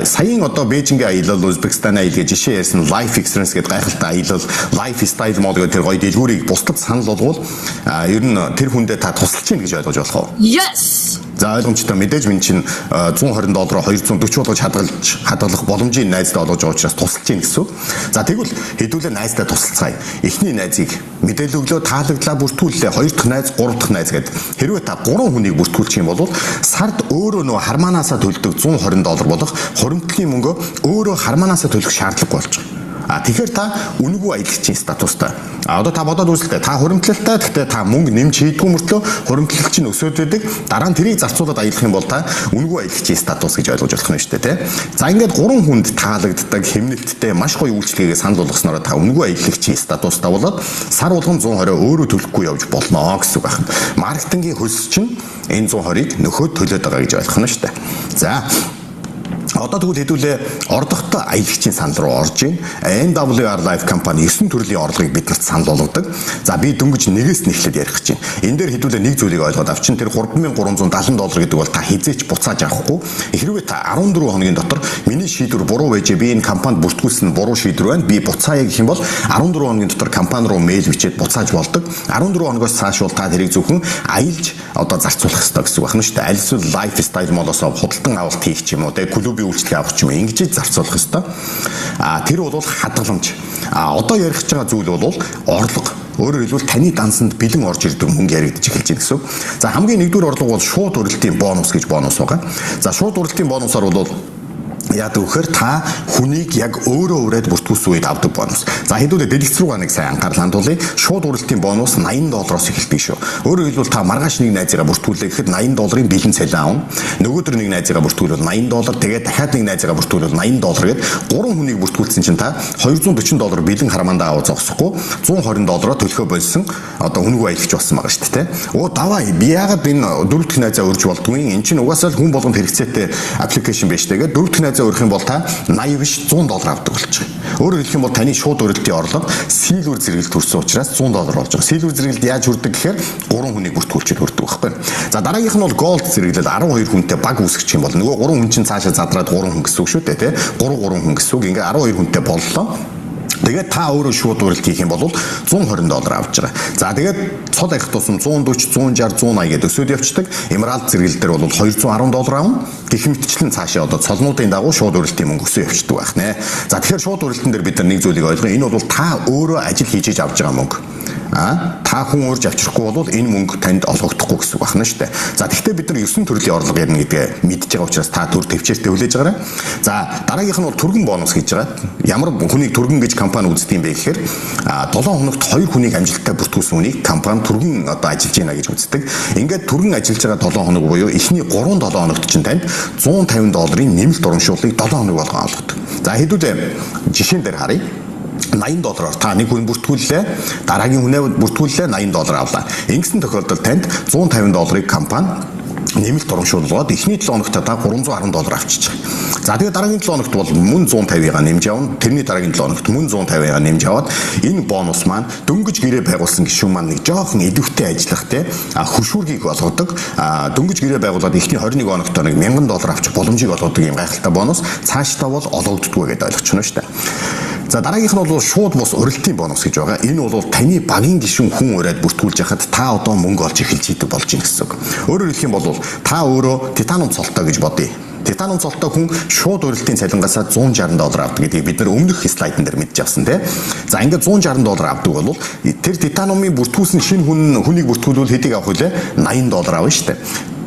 Саяын одоо Бээжингийн аялал, Узбекистаны аялал гэж жишээ ярьсан Life Insurance гэдэг гайхалтай аялал, Lifestyle мод гэдэг тэр гоё дэлгүүрийг бусдад санал болгоод ер нь тэр хүндээ та тусалж чинь гэж ойлгож болох уу? Yes. За ойлгомжтой мэдээж минь чинь $120-оор $240 болгож хадгалах боломжийн найздаа олгож байгаа учраас тусалж чинь гэсэн. За тэгвэл хэдүүлээ найздаа тусалцгаая. Эхний найзыг мэдээлэл өглөө таалагдлаа бүртгүүллээ. Хоёр дахь найз, гурав дахь найз гэдэг. Хэрвээ та 3 хүнийг бүртгүүлчих юм бол сард өөрөө нөө хармаанаасаа төлдөг $120 болох хуримтлалын мөнгө өөрөө хармаанаасаа төлөх шаардлагагүй болж байгаа. Тэгэхээр та үнэгүй аялагчийн статустай. Одоо та бодоод үзлээ. Та хуримтлалтай. Гэхдээ та мөнгө нэмж хийдгүй мөртлөө хуримтлал чинь өсөөд байдаг. Дараа нь тэрийг зарцуулаад аялах юм бол та үнэгүй аялагчийн статус гэж ойлгож болох юм шүү дээ, тэ. За ингээд 3 хүнд таалагддаг хэмнэлттэй маш гоё үйлчлэгээ санал болгосноор та үнэгүй аялагчийн статустай болоод сар болгон 120 өөрөө төлөхгүй явж болно гэсэн үг байна. Маркетингийн хөлс чинь энэ 120-ыг нөхөд төлөөд байгаа гэж ойлгох нь шүү дээ. За одоо тэгвэл хэдүүлээ ордогтой аялагчийн санал руу орж ийн. NWR Life компани 9 төрлийн орлогыг биднэрт санал болгодог. За би дөнгөж нэгээс нэхлээд ярих гэж байна. Энэ дээр хэдүүлээ нэг зүйлийг ойлгоод авчин. Тэр $3,370 гэдэг бол та хизээч буцааж авахгүй. Хэрвээ та 14 хоногийн дотор миний шийдвэр буруу байж би энэ компанид бүртгүүлсэн буруу шийдвэр байна. Би буцаая гэх юм бол 14 хоногийн дотор компани руу мэйл бичээд буцааж болдог. 14 хоногоос цааш бол та тэрийг зөвхөн аялж одоо зарцуулах ёстой гэсэн үг байна шүү дээ. Аль эсвэл Lifestyle молосоо худалдан авалт хийх ч юм уу, тэ клуб үйлчлэг авах юм ингэж зарцуулах ёстой. Тэр бол хадгаламж. Одоо ярих гэж байгаа зүйл бол орлого. Өөрөөр хэлбэл таны дансанд бэлэн орж ирдэг мөнгө яригдчих эхэлж байна гэсэн. За хамгийн нэгдүгээр орлого бол шууд өрөлтийн бонус гэж бонус байгаа. За шууд өрөлтийн бонусаар бол яадаг вэхээр та хүнийг яг өөрөө ураад бүртгүүлсэн үед авдаг бонус. За хэдүүлээ дэлгэц рүү нэг сайн анхаарал хандуулъя. Шууд уралтын бонус $80-оос эхэлдэг шүү. Өөрөөр хэлбэл та маргааш нэг найзыгаа бүртгүүлээ гэхэд $80 бэлэн цалин авна. Нөгөөдөр нэг найзыгаа бүртгүүлвэл $80, тэгээд дахиад нэг найзыгаа бүртгүүлвэл $80 гээд 3 хүнийг бүртгүүлсэн чинь та $240 бэлэн хармаандаа аваа зогсохгүй $120 төлөхөө болсон одоо үнэгүй аялагч болсон байгаа шүү дээ. Оо даваа би яагаад энэ 4 дахь найзаа өрж болдгүй? Энд чинь угаасаа л хүн болгонд хэрэгцээтэй аппликейшн биш тэгээд 4 дахь найзаа өрөх юм бол та $80 биш $100 авдаг болж байгаа. Өөрөөр хэлэх юм бол таны шууд өрөлтийн орлого сийлвэр зэрэгэлд төрсөн учраас $100 болж байгаа. Сийлвэр зэрэгэлд яаж хүрдэг гэхээр 3 хүнийг бүртгүүлчихэд хүрдэг байхгүй. За дараагийнх нь бол голд зэрэглэл 12 хүнтэй баг үүсгэж юм бол нөгөө 3 хүн чинь цаашаа задраад 3 хүн гэсэн үг шүү дээ, тий. 3 хүн гэсэн үг. Ингээ 12 хүнтэй боллоо. Тэгээд та өөрөө шууд уралт хийх юм бол $120 авч байгаа. За тэгээд цол ахих тусам 140, 160, 180 гэдэг өсөд явцдаг. Эмералд зэрэгэл дээр бол $210 авна. Гэх мэтчлэн цаашаа одоо цолнуудын дагуу шууд уралтын мөнгө өсөө явцдаг байх нэ. За тэгэхээр шууд уралтын дээр бид нар нэг зүйлийг ойлгоо. Энэ бол та өөрөө ажил хийж авч байгаа мөнгө. Та хүн урьж авчрахгүй бол энэ мөнгө танд олгогдохгүй гэсэн үг байна шүү дээ. За тэгэхээр бид нар 9 төрлийн орлого ярина гэдгээ мэдж байгаа учраас та төр төвчээртэй хүлээж байгаарай. За дараагийнх нь бол түргэн бонус гэж байгаа. Ямар хүнийг түргэн гэж компани үздэг юм бэ гэхээр 7 хоногт 2 хүнийг амжилттай бүртгүүлсэн хүнийг компани түргэн одоо ажиллаж байна гэж үздэг. Ингээд түргэн ажиллаж байгаа 7 хоног буюу эхний 3-7 хоногт чинь танд $150 нэмэлт урамшууллыг 7 хоног болгон олгодог. За хэдүүлээ жишээн дээр харъя. $80 та нэг хүн бүртгүүллээ, дараагийн хүнээ бүртгүүллээ, $80 авлаа. Ингэсэн тохиолдолд танд $150 компани нэмэлт урамшуулгууд эхний 7 хоногт та $310 авчиж байгаа. За тэгээд дараагийн 7 хоногт бол мөн 150-ыг нэмж авна. Тэрний дараагийн 7 хоногт мөн 150-ыг нэмж аваад энэ бонус маань дөнгөж гэрээ байгуулсан гишүүн маань нэг жоохон идэвхтэй ажиллах те хөшүүргийг олгодог. Дөнгөж гэрээ байгуулад эхний 21 хоногт нэг $1000 авчих боломжийг олгодог юм гайхалтай бонус. Цаашдаа бол олгогддгүй гэдээ ойлгочихно шүү дээ. За дараагийнх нь бол шууд бус урилтын бонус гэж байгаа. Энэ бол таны багийн гишүүн хүн ураад бүртгүүлж яхад та одоо мөнгө олж эхэлж идэг болж байна гэсэн үг. Өөрөөр хэлэх юм бол та өөрөө титаниум цолтой гэж бодъё. Титаниум цолтой хүн шууд урилтын цалингаасаа $160 авдаг гэдгийг бид нэр өмнөх слайдн дээр мэдж авсан тийм. За ингээд $160 авдаг бол тэр титаниумын бүртгүүлсэн шинэ хүнийг бүртгүүлвэл хэдийг авах вүлээ? $80 авна шүү дээ.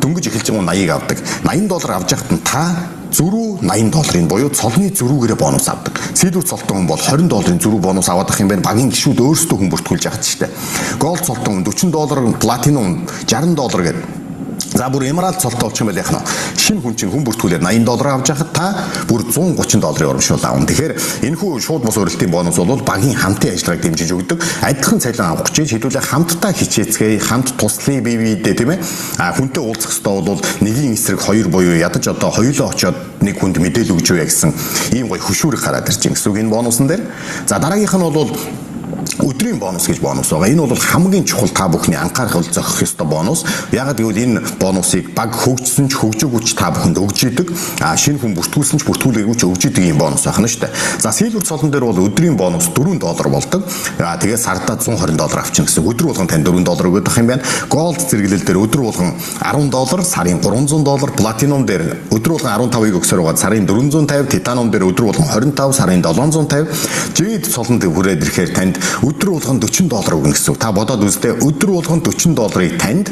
Дөнгөж эхэлж байгаа 80-ыг авдаг. $80 авж яхад нь та зөрүү $80-ын буюу цолны зөрүүгээрээ бонус авдаг. Сэлбэр цолтой хүн бол $20 зөрүү бонус аваад ах юм байна. Багийн гишүүд өөрсдөө хүн бүртгүүлж яхад шүү дээ. Голд цолтой хүн $40, платинум $60 гэдэг. За бүр эмералд цолтой болчих юм байл яах нь. Шинэ хүн чинь хүн бүртгүүлээд $80 авч яхад та бүр $130 урамшуул аавна. Тэгэхээр энэхүү шууд бус урилтын бонус бол багийн хамтын ажиллагааг дэмжиж өгдөг. Адилхан цалин авах гэж хэдүүлээ хамтдаа хичээцгээе, хамт туслая бие биедээ тийм ээ. Хүнтэй уулзах ёстой бол нэгийн эсрэг хоёр буюу ядаж одоо хоёулаа очиод нэг хүнд мэдээлэл өгч өгье гэсэн ийм гоё хөшүүрэг гараад ирж байгаа гэсэн үг энэ бонусан дээр. За дараагийнх нь бол өдрийн бонус гэж бонус байгаа. Энэ бол хамгийн чухал та бүхний анхаарал зохих ёстой бонус. Ягаад гэвэл энэ бонусыг баг хөгжсөн ч хөгжөөгүй ч та бүхэнд өгж идэг. Шинэ хүн бүртгүүлсэн ч бүртгүүлээгүй ч өгж идэг юм бонус байна шүү дээ. За сэлбэр цолон дээр бол өдрийн бонус $4 болдог. Тэгээд сардаа $120 авчихна гэсэн. Өдөр болгон танд $4 өгöd ах юм байна. Голд зэрэглэл дээр өдөр болгон $10, сарын $300, платинум дээр өдөр болгон 15-ыг өгсөөр байгаа сарын $450, титаниум дээр өдөр болгон $25, сарын $750. Жид цолонд хүрээд ирэхээр танд өдөр болгон $40 өгнө гэсэн. Та бодоод үзтээ өдөр болгон $40-ыг танд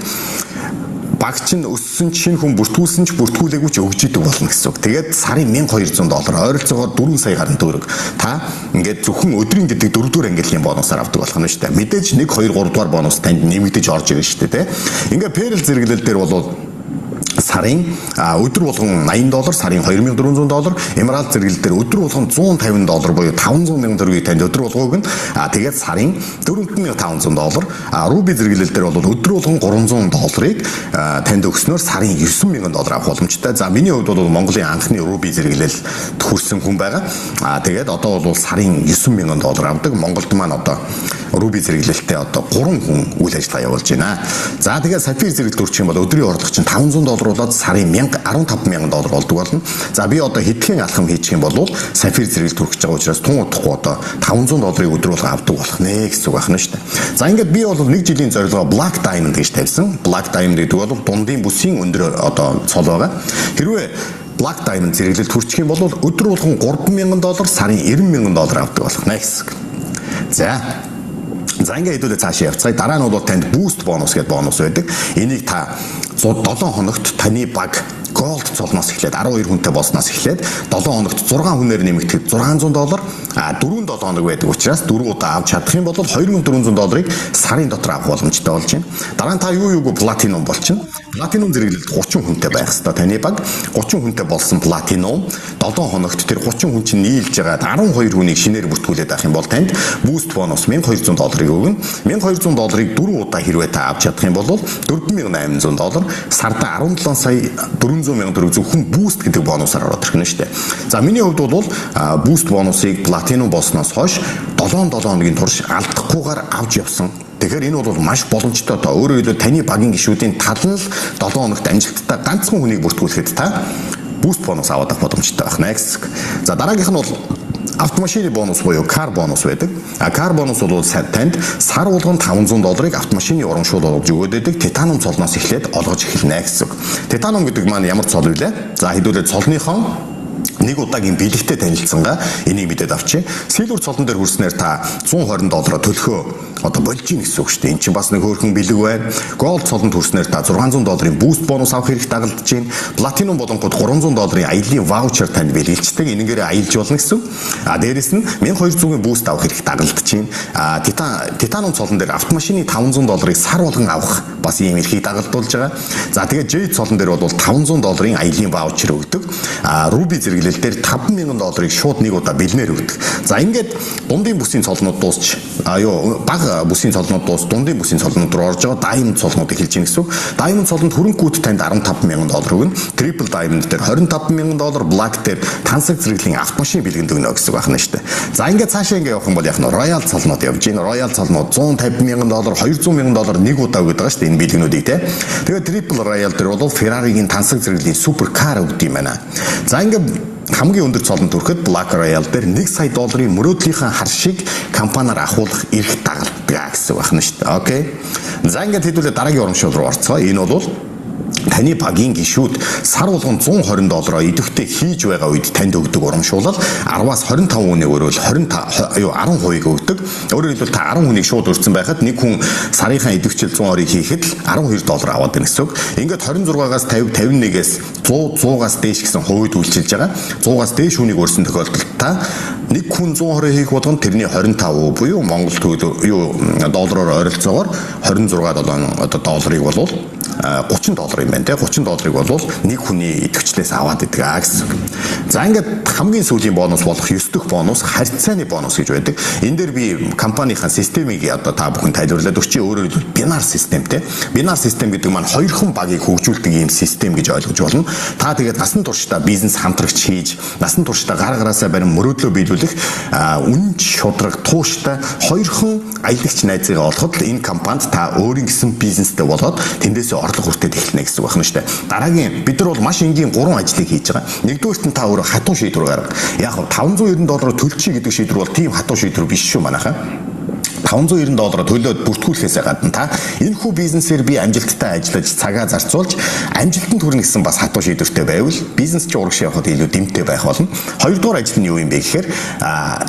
багч нь өссөн шинэ хүн бүртгүүлсэн ч бүртгүүлээгүй ч өгж идэг болно гэсэн үг. Тэгээд сарын $1200 ойролцоогоор 4 сая гаруй төгрөг. Та ингээд зөвхөн өдрийн дэдэг 4-р ангиллын бонусаар авдаг болох нь шүү дээ. Мэдээж 1, 2, 3 дугаар бонус танд нэмэгдэж орж ирнэ шүү дээ, тэ. Ингээд перл зэрэглэл дээр бол сарын өдөр болгон $80, сарын $2400, эмералд зэрэглэл дээр өдөр болгон $150 буюу $500,000 танд өдөр болгоог нь. Тэгээд сарын $4,500, руби зэрэглэл дээр бол өдөр болгон $300-ыг танд өгснөөр сарын $9,000 авах боломжтой. За миний хувьд бол Монголын анхны руби зэрэглэл хүрсэн хүн байгаа. Тэгээд одоо бол сарын $9,000 авдаг. Монголд маань одоо руби зэрэглэлтэй одоо 3 хүн үйл ажиллагаа явуулж байна. За тэгээд сафир зэрэглэл төрчих юм бол өдрийн орлого чинь $500 болоод сарын $15,000 болдог болно. За би одоо хэдхэн алхам хийчих юм бол сафир зэрэглэл төрөх гэж байгаа учраас тун удахгүй одоо $500-ыг өдөр болгон авдаг болох нэ гэсэн үг байна шүү дээ. За ингээд би бол 1 жилийн зорилгоо Black Diamond гэж тавьсан. Black Diamond гэдэг бол дундын бүсийн өндөр одоо цол байгаа. Хэрвээ Black Diamond зэрэглэлд хүрчих юм бол өдөр болгон $3,000, сарын $90,000 авдаг болох нэ гэсэн үг. За ингээд хэдүүлээ цаашаа явцгаая. Дараа нь бол танд boost бонус гэдэг бонус байдаг. Энийг та 7 хоногт таны баг голд цолноос эхлээд 12 хүнтэй болсноос эхлээд 7 хоногт 6 хүнээр нэмэгдэхэд $600, 4-7 хоног байдаг учраас 4 удаа авч чадах юм бол $2,400-ыг сарын дотор авах боломжтой болж байна. Дараа нь та юуг платинум болчихно. Платинум зэрэглэлд 30 хүнтэй байх ёстой. Таны баг 30 хүнтэй болсон платинум 7 хоногт тэр 30 хүн чинь нийлж байгаа 12 хүнийг шинээр бүртгүүлээд авах юм бол танд boost бонус $1,200-ыг өгнө. $1,200-ыг 4 удаа хэрвээ та авч чадах юм бол $4,800, сарда 17 сая $400,000 зөвхөн boost гэдэг бонусаар ороод ирэх нь шүү дээ. За миний хувьд бол boost бонусыг платинум болсноос хойш 7 хоногийн турш алдахгүйгээр авч явсан. Тэгэхээр энэ бол маш боломжтой тоо. Өөрөөр хэлбэл таны багийн гишүүдийн тал нь 7 хоногт амжилттай ганцхан хүнийг бүртгүүлэхэд та boost бонус авах боломжтой байх нэ гэсэн. За дараагийнх нь бол автомашины бонус буюу car бонус байдаг. Car бонус бол танд сар болгон $500-ыг автомашины урамшуул олгож өгöd байдаг. Титаниум цолноос эхлээд олгож эхэлнэ гэсэн. Титаниум гэдэг маань ямар цол вэ? За хэдүүлээ цолныхон нэг удаагийн бэлэгтэй танилцсангаа энийг мэдээд авчи. Сэлбэр цолон дээр хүрснээр та $120 төлөхөө одоо болж ийн гэсэн үг шүү дээ. Энд чинь бас нэг хөөрхөн бэлэг байна. Gold цолонд хүрснээр та $600 boost бонус авах хэрэг дагалдаж байна. Platinum болонгууд $300 аяллаа ваучер танд бэлгэлждэг. Энэгээр аялж болно гэсэн. Дээрэс нь $1200 boost авах хэрэг дагалдаж байна. Titanium цолон дээр автомашины $500 сар болгон авах бас ийм эрхийг дагалдуулж байгаа. За тэгээд Jade цолон дээр бол $500 аяллаа ваучер өгдөг. Ruby зэрэглэл дээр $5,000 шууд нэг удаа бэлнээр өгдөг. За ингээд дундын бүсийн цолнууд дуусч бага бүсийн цолнууд дуус дундын бүсийн цолнууд руу орж байгаа Diamond цолнууд эхэлж гин гэсэн. Diamond цолонд хөрөнгүүд танд $15,000 өгнө. Triple Diamond дээр $25,000, Black дээр тансаг зэрэглийн автомашин бэлгэнд өгнө гэсэн байна шүү дээ. За ингээд цаашаа ингээд явах юм бол яг нь Royal цолнууд явж гин. Royal цолнууд $150,000, $200,000 нэг удаа өгдөг байгаа шүү дээ энэ бэлгэнүүдийг те. Тэгээд Triple Royal дээр бол Ferrari-гийн тансаг зэрэглийн супер кар өгд юм байна. За ингээд хамгийн өндөр цолонд хүрэхэд Black Royal дээр $1 сая мөрөөдлийнхаа хар шиг компаниар ахуулах эрх дагалддаг гэсэн байна шүү дээ. Окей. За ингээд хэдүүлээ дараагийн урамшуул руу орцгоо. Энэ бол таны багийн гишүүд сар болгон $120 идэвхтэй хийж байгаа үед танд өгдөг урамшуулал 10-аас 25 хүнийг өрөөл 10% өгдөг. Өөрөөр хэлбэл та 10 хүнийг шууд өрцөн байхад нэг хүн сарынхаа идэвхжил $100 хийхэд л $12 аваад байна гэсэн үг. Ингээд 26-аас 50, 51-ээс 100, 100-аас дээш гэсэн хувьд үйлчилж байгаа. 100-аас дээш хүнийг өрсөн тохиолдолд та нэг хүн 120 хийх болгонд тэрний 25% буюу Монгол доллараар ойролцоогоор 26 долларыг болвол $30 юм байна те. $30 бол нэг хүний идэвхжлээс аваад идэг гэсэн. За ингээд хамгийн сүүлийн бонус болох 9 дэх бонус харьцааны бонус гэж байдаг. Энэ дээр би компанийн системийг одоо та бүхэн тайлбарлаад өгчий. Өөрөөр хэлбэл бинар систем те. Бинар систем гэдэг маань хоёрхан багийг хөгжүүлдэг ийм систем гэж ойлгож болно. Та тэгээд насан туршдаа бизнес хамтрагч хийж, насан туршдаа гар гараасаа барин мөрөөдлөө биелүүлэх үнж шудраг тууштай хоёрхан аялагч найзыгаа олоход энэ компанид та өөрийн гэсэн бизнестэй болоод тэндээсээ орлого хүртээд эхэлнэ гэсэн байна шүү дээ. Дараагийн бид нар бол маш энгийн 3 ажлыг хийж байгаа. Нэгдүгээрт нь та өөрөө хатуу шийдвэр гарга. Яг $590 төлчих гэдэг шийдвэр бол тийм хатуу шийдвэр биш шүү манайхаа. $590 төлөөд бүртгүүлэхээс гадна та энэхүү бизнесээр би амжилттай ажиллаж цагаа зарцуулж амжилтанд хүрнэ гэсэн бас хатуу шийдвэртэй байвал бизнес чи урагш явахад илүү дэмтэй байх болно. Хоёрдугаар ажил нь юу юм бэ гэхээр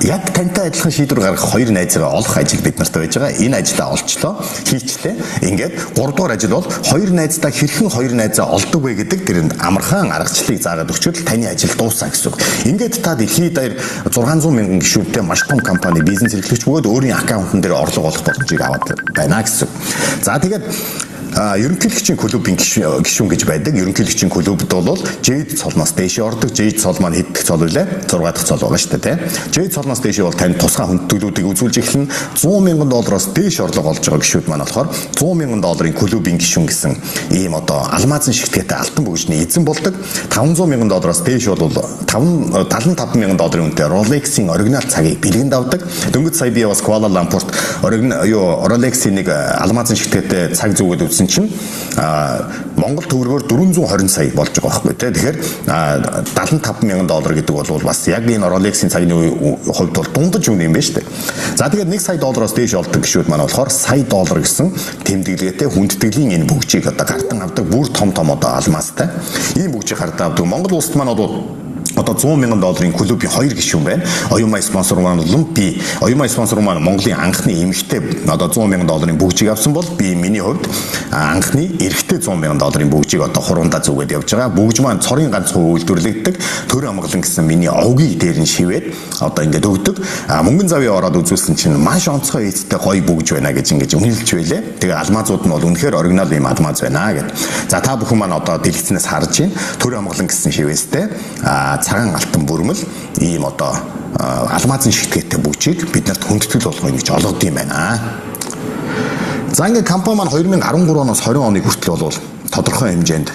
яг тантай адилхан шийдвэр гаргах хоёр найзгаа олох ажил бид нарт байж байгаа. Энэ ажлаа олчлоо, хийчлээ. Ингээд гуравдугаар ажил бол хоёр найздаа хэрхэн хоёр найзаа олдог вэ гэдэг тэрэнд амархан аргачлалыг заагаад өгчвөл таны ажил дуусаа гэсэн үг. Ингээд та дэлхийд даяар 600,000 гишүүдтэй маш том компани бизнес эрхлэгч бөгөөд өөрийн аккаунтн дээр орлого олох боломжийг аваад байна гэсэн. За тэгээд ерөнхийлөгчийн клубын гишүүн гэж байдаг. Ерөнхийлөгчийн клубд бол Jade цолноос дээш ордог. Jade цол маань хэд дэх цол вэ? 6 дахь цол байгаа шүү дээ, тийм. Jade цолноос дээш бол тань тусгай хүндэтгэлүүдийг үзүүлж эхэлнэ. $100,000 дээш орлого олж байгаа гишүүд маань болохоор $100,000 клубын гишүүн гэсэн ийм одоо алмазын шигтгэтэй алтан бөгжний эзэн болдог. $500,000 дээш бол $75,000 үнэтэй Rolex-ийн оригинал цагийг бэлгэнд авдаг. Дөнгөж сая би бас Kuala Lumpur-т Rolex-ийн нэг алмазын шигтгэтэй цаг зүгээд чинь Монгол төгрөгөөр 420 сая болж байгаа байхгүй тий. Тэгэхээр $75,000 гэдэг бол бас яг энэ Rolex-ийн цагны хувьд бол дундаж үнэ юм байна шүү дээ. За тэгээд $1 сая дээш олдог гişүүд маань болохоор $100 гэсэн тэмдэглэгээтэй хүндэтгэлийн энэ бүгжийг одоо гартан авдаг бүр том одоо алмазтай. Ийм бүгжийг гартан авдаг. Монгол улсад маань одоо $100,000 клубын хоёр гишүүн байна. Оюумай спонсор маань би Оюумай спонсор маань Монголын анхны эмэгтэй одоо $100,000 бүгжийг авсан бол би миний хувьд анхны эрэгтэй $100,000 бүгжийг одоо хуруундаа зүгээд явж байгаа. Бүгж маань цорын ганц хувь үйлдвэрлэгдэг төр амгалан гэсэн миний овгийг дээр нь шивээд одоо ингээд өгдөг. Мөнгөн завья ороод үзүүлсэн чинь маш онцгой эцтэй гоё бүгж байна гэж ингэж үнэлж байлээ. Тэгээ алмазууд нь бол үнэхээр оригинал юм алмаз байна гэд. За та бүхэн маань одоо дэлгэцнээс харж байна. Төр амгалан гэсэн шивээстэй цагаан алтан бүрмэл ийм одоо алмазын шигтгэтэй бүгжийг биднэрт хүндэтгэл болгоё гэж олгод юм байна. За ингээд компани маань 2013 оноос 20 оны хүртэл бол тодорхой хэмжээнд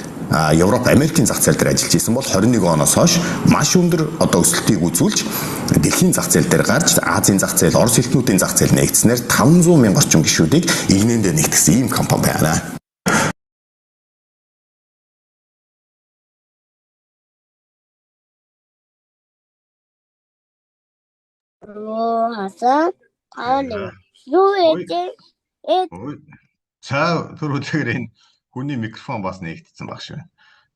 Европ, Америкийн зах зээл дээр ажиллаж исэн бол 21 оноос хойш маш өндөр одоо өсөлтийг үзүүлж дэлхийн зах зээл дээр гарч Азийн зах зээл, Орос элтнүүдийн зах зээл нэгдснээр 500,000 орчим гишүүдийг игнэндээ нэгтгэсэн ийм компани байна. За түрүүлгээр энэ хүний микрофон бас нэгдсэн баг шүү.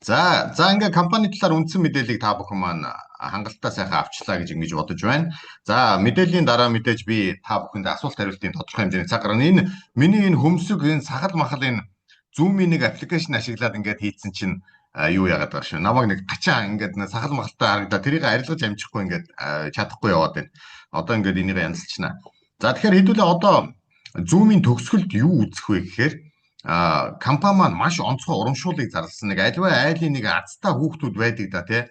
За ингээ компани талаар үндсэн мэдээллийг та бүхэн маань хангалттай сайхан авчлаа гэж ингэж бодож байна. За мэдээллийн дараа мэдээж би та бүхэнд асуулт хариултын тодорхой хэмжээний цаг гаргана. Энэ миний энэ хөмсөг энэ сахал махал энэ Zoom-ийн нэг аппликейшн ашиглаад ингээд хийцэн чинь юу яагаад байгаа шүү. Намайг нэг тачаа ингээд сахал махалтай харагдаа тэрийг арилгаж амжихгүй ингээд чадахгүй яваад байна. Одоо ингээд энийг янзлчихна. За тэгэхээр хэдүүлээ одоо Zoom-ийн төгсгөлд юу үзэх вэ гэхээр компани маань маш онцгой урамшуулыг зарласан. Нэг альва айлын нэг азтай хүүхдүүд байдаг да тий.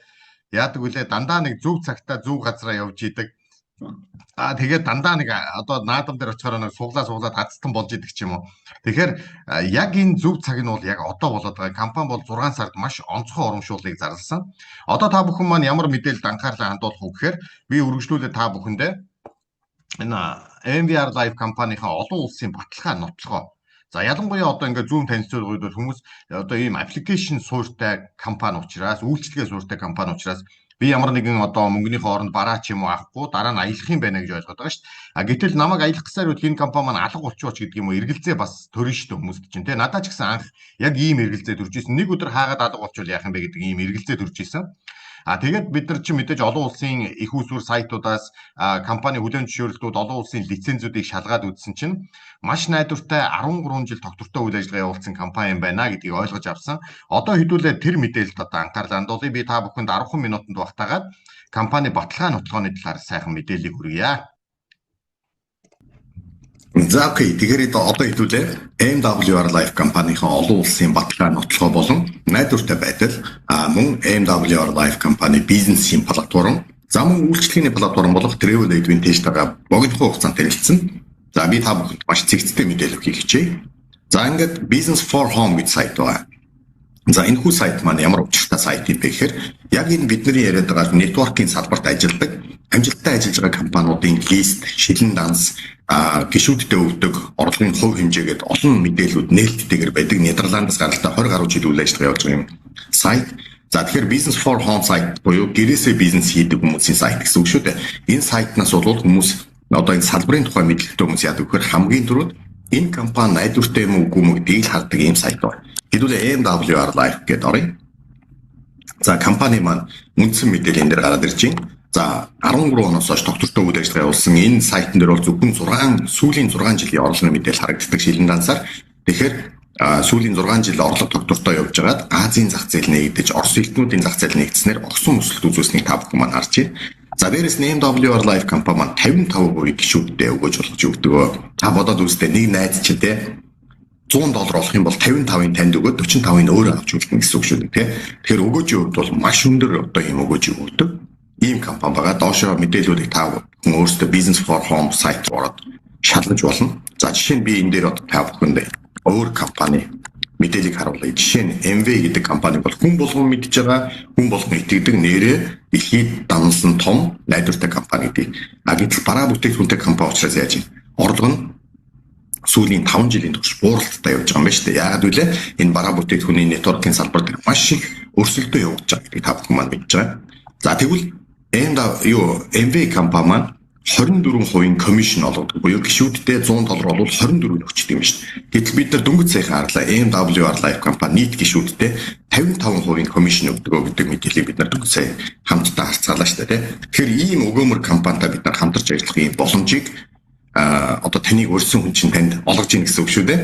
Яадаг үлээ дандаа нэг зөв цагтаа зөв газараа явж идэг. Тэгээд дандаа нэг одоо наадам дээр очихоор нэг суглаад азтан болж идэг ч юм уу. Тэгэхээр яг энэ зөв цаг нь бол яг одоо болоод байгаа. Компани бол 6 сард маш онцгой урамшуулыг зарласан. Одоо та бүхэн маань ямар мэдээлэлд анхаарлаа хандуулах вэ гэхээр би үргэлжлүүлээ та бүхэндээ энэ MVR Live компанийнхаа олон улсын баталгаа нотлогоо. За ялангуяа одоо ингээд Zoom танилцуулгын үед хүмүүс одоо ийм аппликейшн суурьтай компани учраас, үйлчлэгээ суурьтай компани учраас би ямар нэгэн одоо мөнгөний хооронд бараа ч юм уу авахгүй дараа нь аялах юм байна гэж ойлгоод байгаа шүү дээ. Гэтэл намайг аялах гэсээр үл энэ компани маань алга болчихооч гэдэг юм уу эргэлзээ бас төрнө шүү дээ хүмүүст чинь тий. Надад ч гэсэн анх яг ийм эргэлзээ төрж исэн. Нэг өдөр хаагаад алга болчихвол яах юм бэ гэдэг ийм эргэлзээ төрж исэн. Тэгээд бид нар чи мэдээж олон улсын их усүр сайтуудаас компани хүлээн зөвшөөрлөлтүүд олон улсын лицензүүдийг шалгаад үзсэн чинь маш найдвартай 13 жил тогтвортой үйл ажиллагаа явуулсан компани байна гэдгийг ойлгож авсан. Одоо хэдүүлээ тэр мэдээлэлд одоо анхаарлаа хандуулъя. Би та бүхэнд 10 минутанд багтаагаад компани баталгаа нотолгооны талаар сайхан мэдээллийг хүргье. За окей. Тэгэхээр одоо хэдүүлээ MWR Live компанийн олон улсын баталгаа нотолгоо болон найдвартай байдал мөн MWR Live компани бизнесийн платформ, за мөн үйлчлэгээний платформ болох Travel Advantage-тагаа богино хугацаанд танилцсан. За би та бүхэнд маш цэгцтэй мэдээлэл өгөхийг хичээе. За ингээд Business for Home гэж сайт байна. За энэ хүү сайт маань ямар учиртай сайт юм бэ гэхээр яг энэ бидний яриад байгаа network-ийн салбарт ажилладаг амжилттай ажиллаж байгаа компаниудын лист, шилэн данс, гишүүдтэй өгдөг орлогын хувь хэмжээгээд олон мэдээллүүд нээлттэйгээр байдаг. Нидерландаас гаралтай 20 гаруй жил үйл ажиллагаа явуулж байгаа юм сайт. За тэгэхээр Business for Home сайт буюу гэрээсээ бизнес хийдэг хүмүүсийн сайт гэсэн үг шүү дээ. Энэ сайтнаас бол хүмүүс одоо энэ салбарын тухай мэдлэгтэй хүмүүс яадаг гэхээр хамгийн түрүүд энэ компани найдвартай юм уу үгүй мө гэдгийг хардаг ийм сайт байна. Хэдүүлээ MWR Live гэдэг орё. За компани маань үндсэн мэдээлэл энэ дээр гараад ирж байна. За 13 оноос хойш тогтвортой үйл ажиллагаа явуулсан энэ сайтн дээр бол зөвхөн сүүлийн 6 жилийн орлогын мэдээлэл харагддаг шилэн дансаар. Тэгэхээр сүүлийн 6 жил орлого тогтвортой явж байгаад Азийн зах зээл нэгдэж, Орос элднүүдийн зах зээл нэгдснээр огсон өсөлт үзүүлснийг та бүхэн маань харж байна. За дээрээс нь MWR Live компани маань 55% гишүүдтэй өгөөж болгож өгдөг. Та бодоод үзтээ нэг найз чи те $100 олох юм бол 55-ын танд өгөөд 45-ыг өөрөө авч үлдэнэ гэсэн үг шүү дээ, тийм. Тэгэхээр өгөөжийн хувьд бол маш өндөр одоо юм өгөөж өгдөг. Ийм компани байгаа. Доошоо мэдээллүүдийг та бүхэн өөрсдөө Business for Home сайт руу ороод шалгаж болно. За жишээ нь би энэ дээр та бүхэнд өөр компани мэдээллийг харуулъя. Жишээ нь MV гэдэг компани бол хүн болгон мэдж байгаа, хүн болгон итгэдэг нэрээ дэлхийд дансан том найдвартай компани гэдэг. Гэтэл бараа бүтээгдэхүүнтэй компани учраас яаж юм? Орлого нь сүүлийн 5 жилийн турш бууралттай явж байгаа юм байна шүү дээ. Яагаад вэ? Энэ бараа бүтээгдэхүүний нэтворкийн салбар дээр маш их өрсөлдөө явуулж байгаа гэдгийг та бүхэн маань мэдж байгаа. За тэгвэл MV компани маань 24% комисшн олгодог. Буюу гишүүддээ $100 бол 24 өгчдөг юм шүү дээ. Гэтэл бид нар дөнгөж сайхан харлаа MWR Live компани нийт гишүүддээ 55% комисшн өгдөг гэдэг мэдээллийг бид нар дөнгөж сая хамтдаа харцгаалаа шүү дээ. Тэгэхээр ийм өгөөмөр компанитай бид нар хамтарч ажиллах ийм боломжийг одоо таныг өрсөн хүн чинь танд олгож ийн гэсэн үг шүү дээ.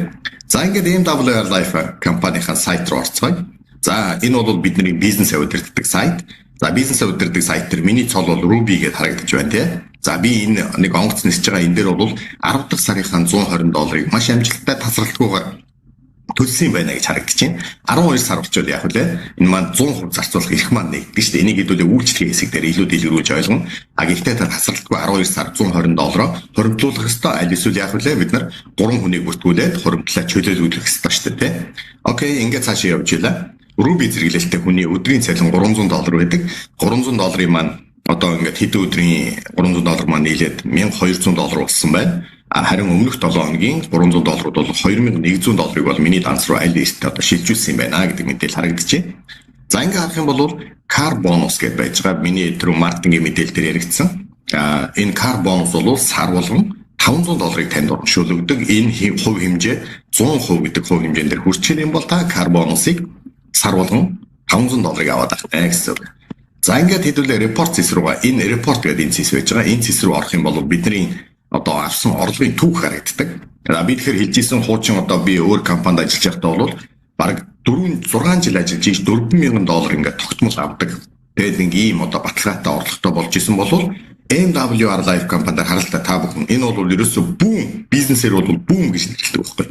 За ингээд MWR Live компанийнхаа сайт руу орцгоё. За энэ бол бидний бизнесээ удирддаг сайт. За бизнесээ удирддаг сайт дээр миний цол бол Ruby гэдээ харагдаж байна тий. За би энэ нэг онгоц нисэж байгаа энэ дээр бол 10 дахь сарынхаа $120 маш амжилттай тасралтгүйгээр төлсөн байна гэж харагдаж байна. 12 сар болчихвол яах вэ? Энэ маань 100% зарцуулах эрх маань нэгдэж шүү дээ. Энийг хэдүүлээ үйлчлэгээ хэсэг дээр илүү дэлгэрүүлж ойлгоно. Гэхдээ та тасралтгүй 12 сар $120 хоримтлуулах ёстой. Аль эсвэл яах вэ? Бид нар 3 хүнийг бүртгүүлээд хоримтлаа чөлөөлүүлэх ёстой шүү дээ, тий. Окей, ингээд цаашаа явж илаа. Ruby зэрэглэлтэй хүний өдрийн цалин $300 байдаг. $300 маань одоо ингээд хэдэн өдрийн $300 маань нийлээд $1200 болсон байна. Харин өмнөх 7 хоногийн $300 бол $2100 бол миний данс руу аль нэстэ одоо шилжүүлсэн юм байна гэдэг мэдээлэл харагдчихэ. За ингээд харах юм бол car bonus гэж байж байгаа. Миний түрүү маркетингийн мэдээлэл дээр яригдсан. Энэ car bonus бол сар болгон $500 танд урамшуулдаг. Энэ хувь хэмжээ 100% гэдэг хувь хэмжээнд хүрч ирэх юм бол та car bonus-ыг сар болгон $500 аваад байна гэсэн. За ингээд хэдүүлээ report цэс рүүгээ энэ report гэдэг энэ цэс байж байгаа. Энэ цэс рүү орох юм бол бидний одоо авсан орлогын түүх харагддаг. Би тэгэхээр хэлжсэн хуучин одоо би өөр компанид ажиллаж байхдаа бол бараг 4-6 жил ажиллаж $4,000 ингээд тогтмол авдаг. Тэгээд нэг ийм одоо баталгаатай орлоготой болж исэн бол MWR Life компанид харалтаа та бүхэн энэ бол ерөөсөө бүүм бизнесээр бол бүүм гэж нэрлэдэг байхгүй.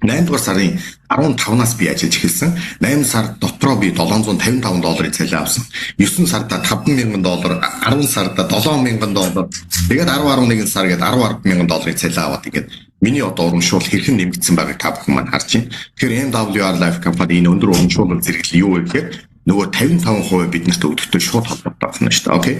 8 дугаар сарын 15-наас би ажиллаж эхэлсэн. 8 сар дотроо би $755 цалин авсан. 9 сарда $5,000, 10 сарда $7,000. Тэгээд 10-11 сар гээд $10,000 цалин аваад ингээд миний одоо урамшуул хэрхэн нэмэгдсэн байгааг та бүхэн маань харж байна. Тэгэхээр MWR Life компани энэ өндөр урамшуулал зэрэглэл юу вэ гэхээр нөгөө 55% биднэрт өгдөгтэй шууд холбоотой байна шүү дээ. Окей.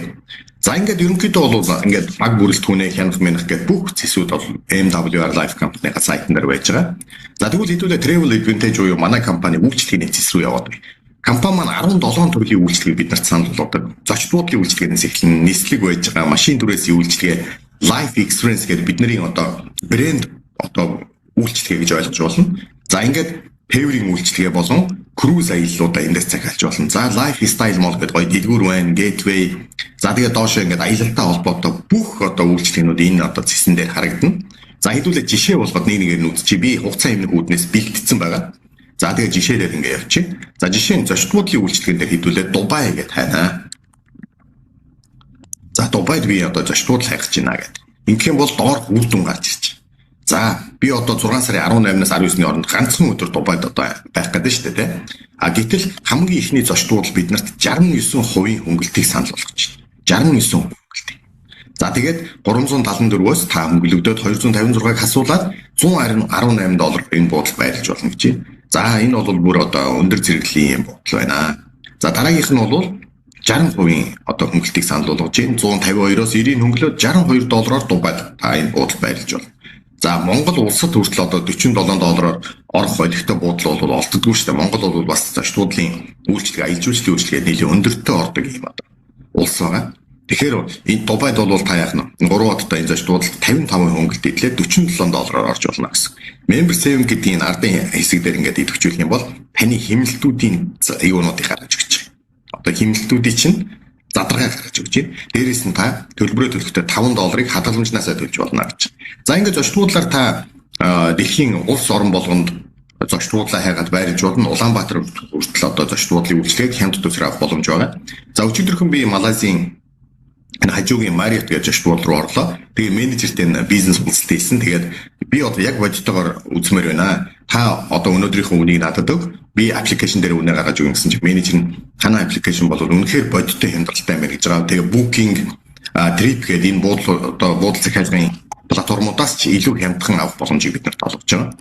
За ингээд ерөнхийдөө бол ингээд баг бүрэлдэхүүнээ хянах мэнах гэдэг бүх цэсүүд бол MWR Life компанийн сайтн дээр байж байгаа. За тэгвэл хэдүүлээ Travel Advantage уу манай компани үйлчлэгийн цэс рүү яваад байна. Компани маань 17 төрлийн үйлчлэгийг биднэрт санал болгодог. Зочд буудлын үйлчлэгээс эхлэн нислэг байж байгаа, машин түрээсийн үйлчлэгээ, Life Experience гэдэг бидний одоо брэнд одоо үйлчлэгээ гэж ойлгож болно. За ингээд Pavering үйлчлэгээ болон cruise аяллуудаа эндээс захиалж болно. За lifestyle mall гэдэг гоё дэлгүүр байна, gateway. За тэгээ доошоо ингээд аялалтай холбоотой бүх одоо үйлчлэгнүүд энэ одоо цэсэн дээр харагдана. За хэдүүлээ жишээ болгоод нэг нэгээр нь үзчихье. Би хугацаа хэмнэх үүднээс бэлтгэсэн байгаа. За тэгээ жишээлээд ингээд явчих. За жишээ нь зочд буудлын үйлчлэгэн дээр хэдүүлээ Дубай гэдэг хайна. За Дубайд би одоо зочд буудал хайх гэж байна гэдэг. Ингэх юм бол доор үр дүн гарч ирж. За би одоо 6 сарын 18-наас 19-ний хооронд ганцхан өдөр Дубайд одоо байх гэдэг шүү дээ. А гэтэл хамгийн ихний зочд буудал биднэрт 69% хөнгөлтийг санал болгож байна. 69% хөнгөлтийг. За тэгээд $374-өөс та хөнгөлөгдөөд $256-ыг хасуулаад $118 энэ буудал байрлаж болно гэж байна. За энэ бол бүр одоо өндөр зэрэглэлийн буудал байна. За дараагийнх нь бол 60% одоо хөнгөлтийг санал болгож байна. 152-оос 90-ийн хөнгөлөөд $62-оор Дубайд та энэ буудал байрлаж болно. За Монгол улсад хүртэл одоо $47-оор орох бодиттой буудал бол олддоггүй шүү дээ. Монгол бол бас зочд буудлын үйлчлэг, аялал жуулчлалын үйлчлэгээ нэлээд өндөртэй ордог юм одоо улс байгаа. Тэгэхээр энэ Дубайд бол та яах нь 3 удаа энэ зочд буудалд 55% хөнгөлт идлээ $47-оор орж болно гэсэн. Member Saving гэдэг энэ ардын хэсэг дээр ингээд идэвхжүүлэх юм бол таны хэмнэлтүүдийн юунуудыг гаргаж өгч байгаа. Одоо хэмнэлтүүдийн чинь задрагаа гаргаж өгч байна. Дээрээс нь та төлбөрөө төлөхдөө $5 хадгаламжнаасаа төлж болно гэж. За ингээд зочд буудлаар та дэлхийн улс орон болгонд зочд буудлаа хайгаад байрлаж болно. Улаанбаатар хүртэл одоо зочд буудлын үйлчлэгийг хямд төсөр авах боломж байгаа. За өчигдөрхөн би Малайзийн хажуугийн Marriott гэж зочд буудал руу орлоо. Тэгээ менежертэй бизнес уулзалт хийсэн. Тэгээд би одоо яг бодитойгоор үзмээр байна. Та одоо өнөөдрийнхөө үнийг надад өг. Би аппликейшн дээр үнэ гаргаж өгнө гэсэн чинь менежер нь танай аппликейшн бол үнэхээр бодиттой хямдралтай байна гэж байгаа. Тэгээ Booking, Trip гэдэг энэ буудал захиалгын платформудаас ч илүү хямдхан авах боломжийг биднэрт олгож байгаа.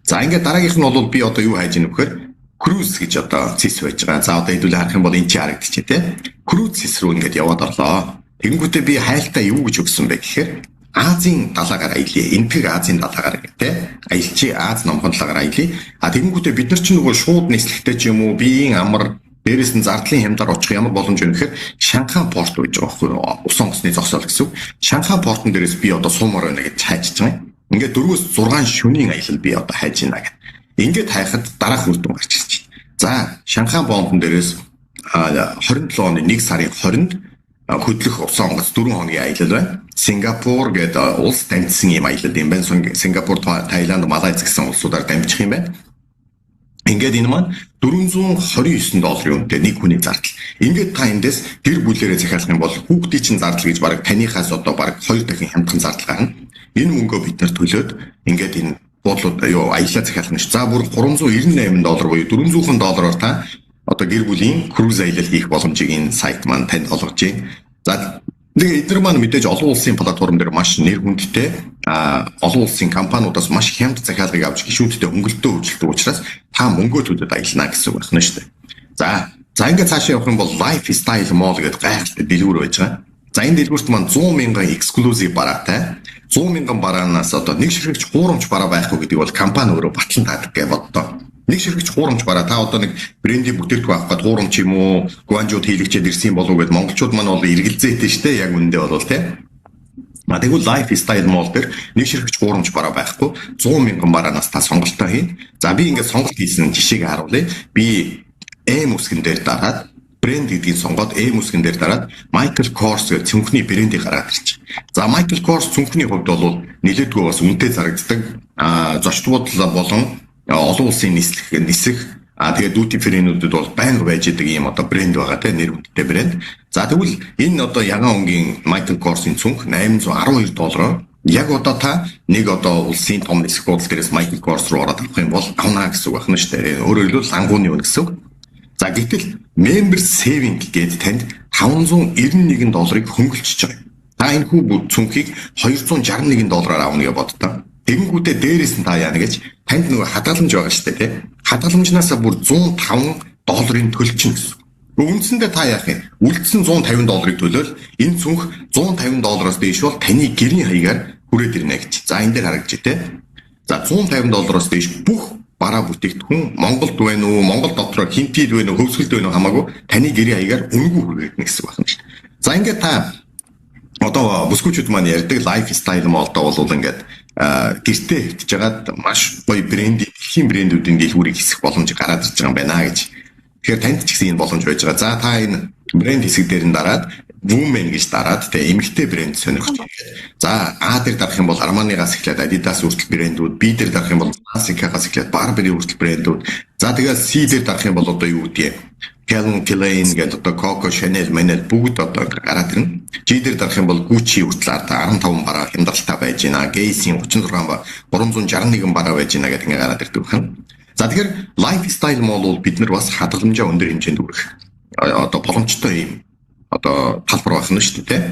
За ингээд дараагийнх нь бол би одоо юу хайж ийнэ вэхээр cruise гэж одоо цэс байж байгаа. За одоо хэдүүлээ харах юм бол энэ чи харагдчихэ тий. Cruise цэс рүү ингээд яваад орлоо. Тэгэнгүүтээ би хайлтаа юу гэж өгсөн бэ гэхээр Азийн далаагаар аялье. Энтэг Азийн далаагаар гэдэг аялчи Аз номхон талаагаар аялье. А тэгэнгүүтээ бид нар ч нөгөө шууд нислэгтэй ч юм уу биеийн амар дээрээс нь зардлын хямдар очих ямар боломж вэ гэхээр Шанхай порт гэж байгаа байхгүй юу? Ус онгоцны зогсоол гэсэн. Шанхай портон дээрээс би одоо суумаар байна гэж хайж байгаа юм. Ингээд 4-6 шөнийн аялал би одоо хайж байна гэдэг. Ингээд хайхад дараах үр дүн гарч ирж байна. За Шанхай портон дээрээс 27 оны 1 сарын 20-нд хөдлөх ус онгоц 4 хоногийн аялал байна. Сингапур гэдэг улс дамжсан юм аялал юм байна. Сингапур, Таиланд, Малайз гэсэн улсуудаар дамжих юм байна. Ингээд энэ маань $429 үнэтэй нэг хүний зардал. Ингээд та эндээс гэр бүлээрээ захиалах юм бол хүүхдийн чинь зардал гэж бараг танихаас одоо бараг 2 дахин хямдхан зардал гарна. Энэ мөнгөө бид нар төлөөд ингээд энэ буудлууд юу аялал захиалах нь. За бүр $398 буюу $400 та одоо гэр бүлийн cruise аялал хийх боломжийг энэ сайт маань танд олгож байна. За тэгээ эдгээр маань мэдээж олон улсын платформ дээр маш нэр хүндтэй олон улсын компаниудаас маш хямд захиалгыг авч гишүүдтэй хөнгөлөлтөө үйлчилдэг учраас та мөнгөө төлөд аялна гэсэн үг байна шүү дээ. За ингээд цаашаа явах юм бол Lifestyle Mall гэдэг гайхалтай дэлгүүр байж байгаа. За энэ дэлгүүрт маань 100,000 exclusive бараатай 100,000 бараанаас одоо нэг ширхэгч хуурамч бараа байхгүй гэдэг бол компани өөрөө батлан таадаг гэж бодлоо. Нэг ширхэгч хуурамч бараа та одоо нэг брендийн бүтээгдэхүүн авах гээд хуурамч юм уу гуанжууд хийлэгчээд ирсэн болов уу гэд монголчууд маань бол эргэлзээтэй штэ яг үндэ бол тий. Тэгвэл Lifestyle Mall дээр нэг ширхэгч хуурамч бараа байхгүй 100,000 бараанаас та сонголтоо хийн. За би ингээд сонголт хийсэн жишээг харуулъя. Би M үсгэн дээр дараад брэнд гэдгийг сонгоод M үсгэн дээр дараад Michael Kors гэх цүнхний брэндийг гаргаад ирчих. За Michael Kors цүнхний хувьд бол нэлээдгүй бас үнэтэй зарагддаг. Зочд буудал болон олон улсын нисэх тэгээд duty free-нүүдэд бол байнга байж идэг ийм одоо брэнд байгаа те нэр хүндтэй брэнд. За тэгвэл энэ одоо ягаан өнгийн Michael Kors-ийн цүнх $812. Яг одоо та нэг одоо улсын том нисэх буудал дээрээс Michael Kors руу ороод авах юм бол авна гэсэн үг байна шүү дээ. Өөрөөр хэлбэл ангууны үн гэсэн үг. За гэтэл member saving гэдэг танд $591 хөнгөлчихөж байгаа. Та энэ хүү цүнхийг $261 авна гэж боддоо. Тэгэнгүүтээ дээрээс нь та яана гэж танд нөгөө хадгаламж байгаа шүү дээ, тийм. Хадгаламжнаасаа бүр $105 төлчихнө гэсэн. Үндсэндээ та яах юм? Үлдсэн $150 төлөөл энэ цүнх $150-аас дээш бол таны гэрийн хаягаар хүрээд ирнэ гэж. За энэ дээр харагдчих тийм. За $150-аас дээш бүх бараа бүтээгдэхүүн Монголд байна уу, Монгол дотроо хинтийд байна уу, хөвсгөлд байна уу хамаагүй таны гэрийн хаягаар үнэгүй хүргэнэ гэсэн байна шүү. За ингээд та одоо бүсгүүчүүд маань ярьдаг лайфстайл молдоо бол ингээд гэртээ хэвтэж жагаад маш гоё брэндийн дэлхийн брэндүүдийн дэлгүүрийг хийх боломж гараад ирж байгаа юм байна гэж. Тэгэхээр танд ч гэсэн энэ боломж байж байгаа. За та энэ брэнд хэсэг дээр нь дараад Women гэж дараад тэгээ эмэгтэй брэнд сонирхож байна. За А дээр дарах юм бол Armani-гаас эхлээд Adidas хүртэл брэндүүд, B дээр дарах юм бол Nike-гаас эхлээд Burberry хүртэл брэндүүд. За тэгээ C дээр дарах юм бол одоо юу гэдэг Calvin Klein гэдэг одоо Coco Chanel, Manel бүгд одоо гараад ирнэ. G дээр дарах юм бол Gucci хүртэл 15 бараа хямдралтай байж байна. Guess-ийн 36 361 бараа байж байна гэдэг ингээ гараад ирдэг байна. За тэгэхээр lifestyle mall бол бид нар бас хадгаламжаа өндөр хэмжээнд хүргэх одоо боломжтой юм одоо талбар байна шүү дээ.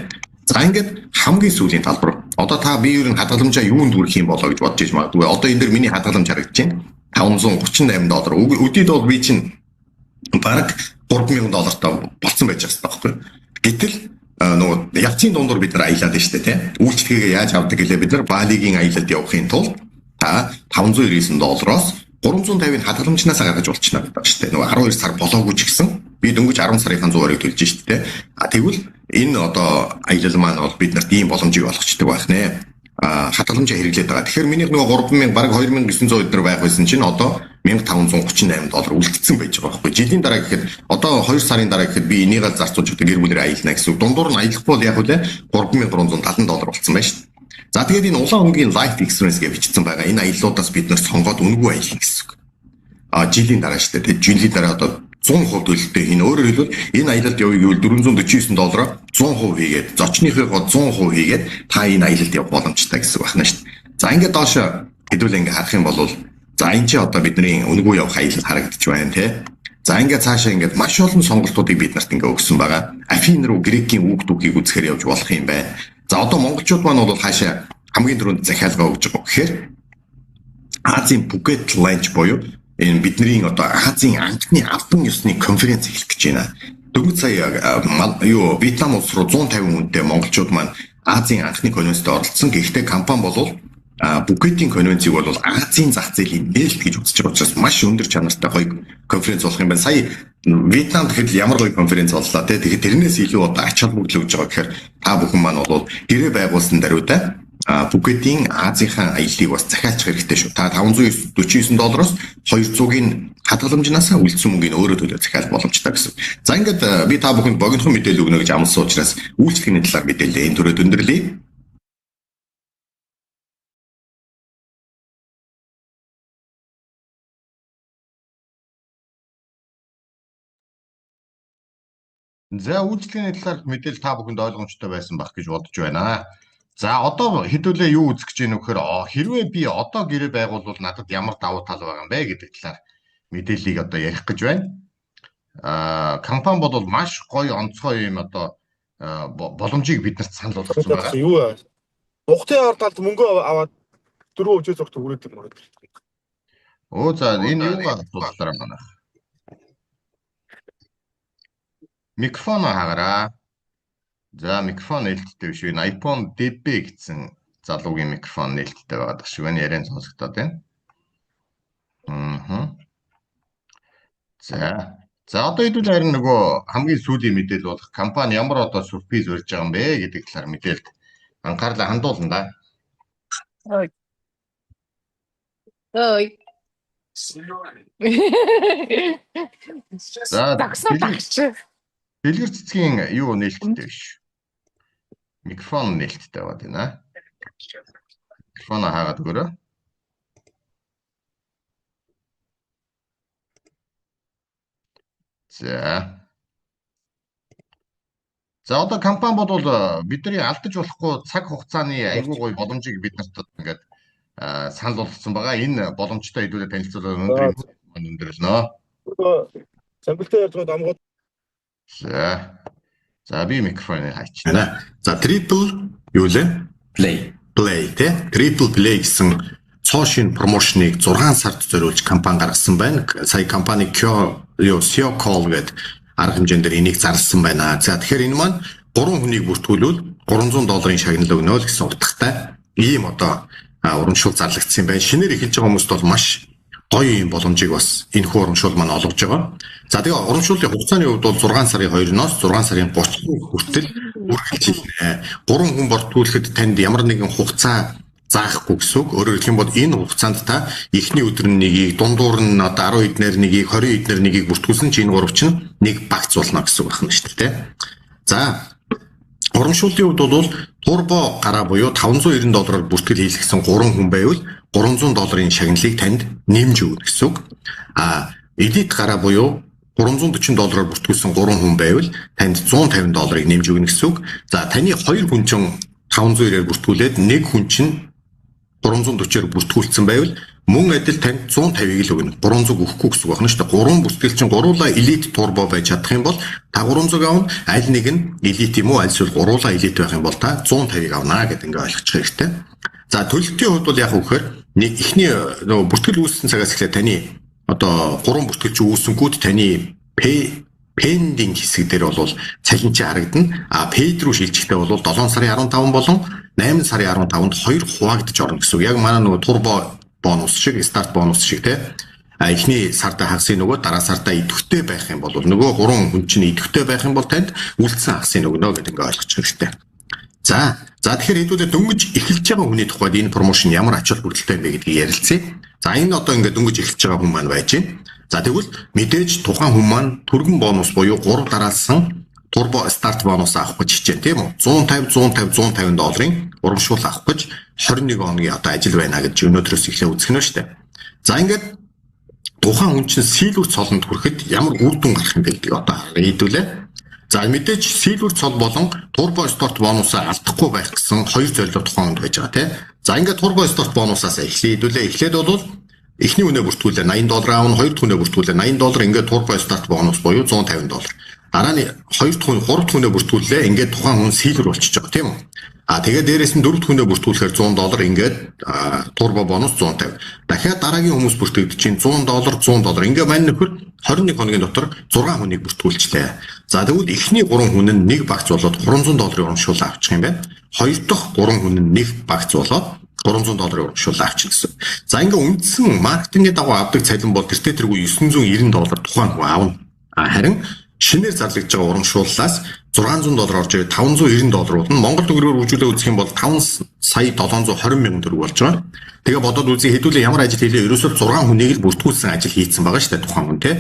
За ингээд хамгийн сүүлийн талбар. Одоо та би ер нь хадгаламжаа юунд хүргэх юм болоо гэж бодож иж магадгүй. Одоо энэ дэр миний хадгаламж харагдаж байна. $538. Өдөрт бол би чинь бараг $3,000 та болцсон байж байгаа байхгүй. Гэтэл нөгөө явцын дундуур бид нар аялаад байна шүү дээ, тийм. Үйлчлэгээ яаж авдаг гэлээ бид нар Балигийн аялалд явахын тулд та $599-оос 350-ын хадгаламжнаас гаргаж болчихно гэдэг шүү дээ. Нөгөө 12 сар болоогүй ч гэсэн би дөнгөж 10 сарын 100-ыг төлж шүү дээ. Тэгвэл энэ одоо аялал маань бол бид нарт ийм боломжийг олгочдөг байх нэ. Хадгаламжаа хэрэглээд байгаа. Тэгэхээр миний нөгөө 3,000 бараг $2,900 өдөр байх байсан чинь одоо $1,538 үлдсэн байж байгаа байхгүй. Жилийн дараа гэхэд одоо 2 сарын дараа гэхэд би энийг зарцуулж өгдөг гэр бүлээр аялна гэсэн үг. Дундуур нь аялахгүй бол яг үлээ $3,370 болсон байна шүү дээ. За тэгээд энэ улаан өнгийн life experience гэж бичсэн байгаа. Энэ аяллуудаас бид нэр сонгоод үнэгүй аялна гэсэн үг. Жилийн дараа шүү дээ. Тэгээд жилийн дараа одоо 100% төлөлттэй хийнэ. Өөрөөр хэлбэл энэ аялалд явъя гэвэл $499 100% хийгээд зочныхоо 100% хийгээд та энэ аялалд явах боломжтой гэсэн үг байна шүү дээ. За ингээд доош хэдүүл ингээд харах юм бол за энэ чи одоо бидний үнэгүй явах аялал харагдаж байна тий. За ингээд цаашаа ингээд маш олон сонголтуудыг бид нарт ингээд өгсөн байгаа. Афин руу грекийн үг дүүхийг үзэхээр явж болох юм байна. За одоо монголчууд маань бол хаашаа хамгийн түрүүнд захиалгаа өгж байгаа гэхээр Азийн Phuket Lunch буюу энэ бидний одоо Азийн анхны албан ёсны конференц эхлэх гэж байна. Дөнгөж сая Вьетнам улс руу 150 хүнтэй монголчууд маань Азийн анхны конференцд оролцсон. Гэхдээ компани бол Phuket-ийн конференцийг бол Азийн зах зээлийн нээлт гэж үзэж байгаа учраас маш өндөр чанартай гоё конференц болох юм байна. Сая Вьетнам гэхэд ямар гоё конференц боллоо те. Тэгэхээр тэрнээс илүү одоо ач холбогдол өгж байгаа гэхээр та бүхэн маань бол гэрээ байгуулсан даруйда Phuket-ийн Азийнхаа аяллыг бас захиалчих хэрэгтэй шүү. Та $549-оос $200-ийн хадгаламжнаас үлдсэн мөнгөний өөрөө төлөө захиалах боломжтой гэсэн. За ингээд би та бүхэнд богинохон мэдээлэл өгнө гэж амласан учраас үйлчлэгийн талаар мэдээлэл энэ төрөд өндөрлөе. За үйлчлэгийн талаар мэдээлэл та бүхэнд ойлгомжтой байсан байх гэж бодож байна. За одоо хэдүүлээ юу үзэх гэж байна вэ гэхээр хэрвээ би одоо гэрээ байгуулвал надад ямар давуу тал байгаа юм бэ гэдэг талаар мэдээллийг одоо ярих гэж байна. Компани бол маш гоё онцгой юм одоо боломжийг биднэрт санал болгосон байгаа. Юу Ухтын ардалд мөнгө аваад 4 өжөө зогт хүрээд юм уу? За энэ юугаар асуудалтай байна? Микрофон хаагаараа. За микрофон нээлттэй биш үү? iPhone DB гэсэн залуугийн микрофон нээлттэй байгаа шиг байна. Яриан сонсогдоод байна. За одоо хэдүүл харин нөгөө хамгийн сүүлийн мэдээлэл болох компани ямар одоо сюрприз урьж байгаа юм бэ гэдэг талаар мэдээлэлд анхаарлаа хандуулна да. За Дагсаа дагч. дэлгэр цэцгийн юу нээлттэй биш. Микрофон нээлттэй байгаад байна. Микрофон хаагаад өгөөрэй. За одоо компани бол бидний алдаж болохгүй цаг хугацааны айгүй гоё боломжийг бид нарт ингээд санал болгосон байгаа. Энэ боломжтой хэдүүлээ танилцуулаад өндөрлөнө. Самбилтай ярьж байгаа амгууд. За би микрофоныг хайчихна. За triple юу лээ? Play те. Triple play гэсэн цоо шин промошныг 6 сард зориулж компани гаргасан байна. Сая компани SEO call гэдэг арга хэмжээндээр энийг зарласан байна. За тэгэхээр энэ маань 3 хүнийг бүртгүүлвэл $300 шагнал өгнө л гэсэн утгатай ийм одоо урамшуул зарлагдсан байна. Шинээр эхэлж байгаа хүмүүст бол маш гоё юм боломжийг бас энэ хүү урамшуул маань олгож байгаа. За тэгээ урамшууллын хугацааны хувьд бол 6 сарын 2-ноос 6 сарын 30-ны хүртэл үргэлж 3 хүн бүртгүүлэхэд танд ямар нэгэн хугацаа заахгүй гэсэн үг. Өөрөөр хэлэх юм бол энэ хугацаанд та эхний өдөр нь нэгийг, дундуур нь одоо 10 эднэр нэгийг, 20 эднэр нэгийг бүртгүүлсэн чинь энэ гурав чинь нэг багц болно гэсэн үг байна шүү дээ. За урамшууллын хувьд бол турбо гараа буюу $590 бүртгэл хийлгэсэн 3 хүн байвал $300 шагналыг танд нэмж өгнө гэсэн үг. Элит гараа буюу $340 бүртгүүлсэн 3 хүн байвал танд $150 нэмж өгнө гэсэн үг. За таны 2 хүн чинь 590-аар бүртгүүлээд нэг хүн чинь 340-аар бүртгүүлсэн байвал мөн адил танд 150-ыг л өгнө. 300 өгөхгүй гэсэн үг байна шүү дээ. 3 бүртгэл чинь гуруула элит турбо байж чадах юм бол та 300 авна. Аль нэг нь элит юм уу, аль эсвэл гуруула элит байх юм бол та 150-ыг авна гэдэг ингээ ойлгочих хэрэгтэй. За төлөлтийн хувьд бол яг үхээр эхний нөгөө бүртгэл үүссэн цагаас эхлээд таны одоо 3 бүртгэл чи үүсэнгүүт таны pending хэсэг дээр бол цалин чи харагдана. Paid руу шилжихдээ бол 7 сарын 15 болон 8 сарын 15-нд 2 хуваагдаж орно гэсэн үг. Яг манай нөгөө турбо бонус шиг, старт бонус шиг те. Эхний сарда хагасыг нөгөө дараа сарда идэвхтэй байх юм бол нөгөө 3 хүн чинь идэвхтэй байх юм бол танд үлдсэн хагасыг нөгнө гэдэг ингээ ойлгочих хэрэгтэй. За тэгэхээр хэдүүлээ дөнгөж эхэлж байгаа хүний тухайд энэ промошн ямар ач холбогдолтой юм бэ гэдгийг ярилцъя. За энэ одоо ингээ дөнгөж эхэлж байгаа хүн маань байж байна. За тэгвэл мэдээж тухайн хүн маань түргэн бонус буюу 3 дараалсан турбо старт бонус авах гэж хичээн тийм үү? $150 урамшуул авах гэж 21 хоногийн одоо ажил байна гэж өнөөдрөөс эхлээ үзэх нь шүү дээ. За ингээд тухайн хүн чинь сийлвэр цолонд хүрэхэд ямар үр дүн гарах юм бэ гэдгийг одоо хэлүүлээ. За мэдээж сийлвэр цол болон турбо старт бонусаа алдахгүй байх гэсэн хоёр зорилго тухайн хүнд байж байгаа тийм. За ингээд турбо старт бонусаас эхлэе. Эхлээд бол эхний үнэ бүртгүүлээ $80 аавна, хоёр дахь үнэ бүртгүүлээ $80 ингээд турбо старт бонус буюу $150. Дараа нь хоёр дахь үнэ, гурав дахь үнэ бүртгүүлээ ингээд тухайн хүн сийлвэр болчихж байгаа тийм үү? Тэгээд дээрээс нь дөрөв дахь үнэ бүртгүүлэхээр $100 ингээд турбо бонус 150. Дахиад дараагийн хүмүүс бүртгэгдэж чинь $100 ингээд мань нөхөр 21 хоногийн дотор 6 хүнийг бүртгүүлчлээ. За тэгвэл эхний 3 хүн нь нэг багц болоод $300 урамшуул авчих юм байна. Хоёр дахь 3 хүн нь нэг багц болоод $300 урамшуул авчих гэсэн. За ингээ үндсэн маркетингийн дагуу авдаг цалин бол тэртээ тэргүй $990 тухайн хүн аавна. Харин шинээр зарлагдж байгаа урамшууллаас $600 орж ирээд $590 болно. Монгол төгрөгөөр үржүүлээ үзэх юм бол 5,720,000 төгрөг болж байгаа. Тэгээ бодоод үзье хэдүүлээ ямар ажил хийлээ. Ерөөсөө 6 хүнийг л бүртгүүлсэн ажил хийцэн байгаа шүү дээ тухайн хүн те.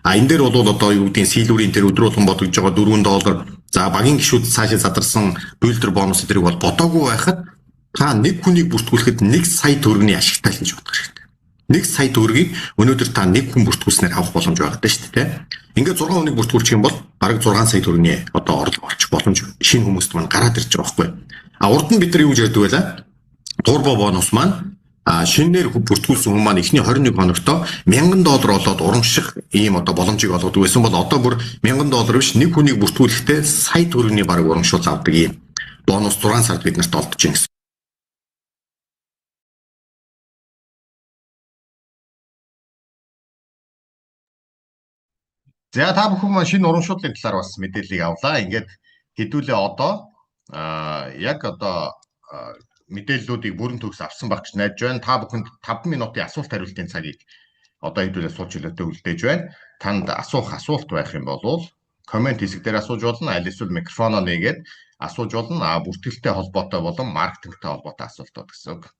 Энэ дээр бол одоо юу гэдгийг сийлвэрийн тэр өдөр болгон бодогдож байгаа $4. За багийн гишүүд цаашаа задарсан буйлдер бонус эдрийг бол бодоогүй байхад та нэг хүнийг бүртгүүлэхэд 1 сая төгрөгийн ашигтай л гэж бодох хэрэгтэй. 1 сая төгрөгийг өнөөдөр та нэг хүн бүртгүүлснээр авах боломж байгаа даа шүү дээ. Ингээд 6 хүнийг бүртгүүлчих юм бол бараг 6 сая төгрөгийн одоо орлого олчих боломж шинэ хүмүүст маань гараад ирж байгаа байхгүй. Урд нь бид нар юу гэж ярьдаг байлаа? Турбо бонус маань шинээр бүртгүүлсэн хүн маань эхний 21 хоногтоо $1000 болоод урамших ийм одоо боломжийг олгодог байсан бол одоо бүр $1000 биш нэг хүнийг бүртгүүлэхдээ сая төгрөгийн бараг урамшуул авдаг ийм бонус 6 сард бид нарт олдож байна. За та бүхэн маань шинэ урамшууллын талаар бас мэдээллийг авлаа. Ингээд хэдүүлээ одоо яг одоо мэдээллүүдийг бүрэн төгс авсан байх гэж найдаж байна. Та бүхэнд 5 минутын асуулт хариултын цагийг одоо хэдүүлээ сууч хилээтэй үлдээж байна. Танд асуулт байх юм бол комент хэсэг дээр асууж болно. Аль эсвэл микрофоноо нээгээд асууж болно. Бүртгэлтэй холбоотой болон маркетингтэй холбоотой асуултууд гэсэн үг.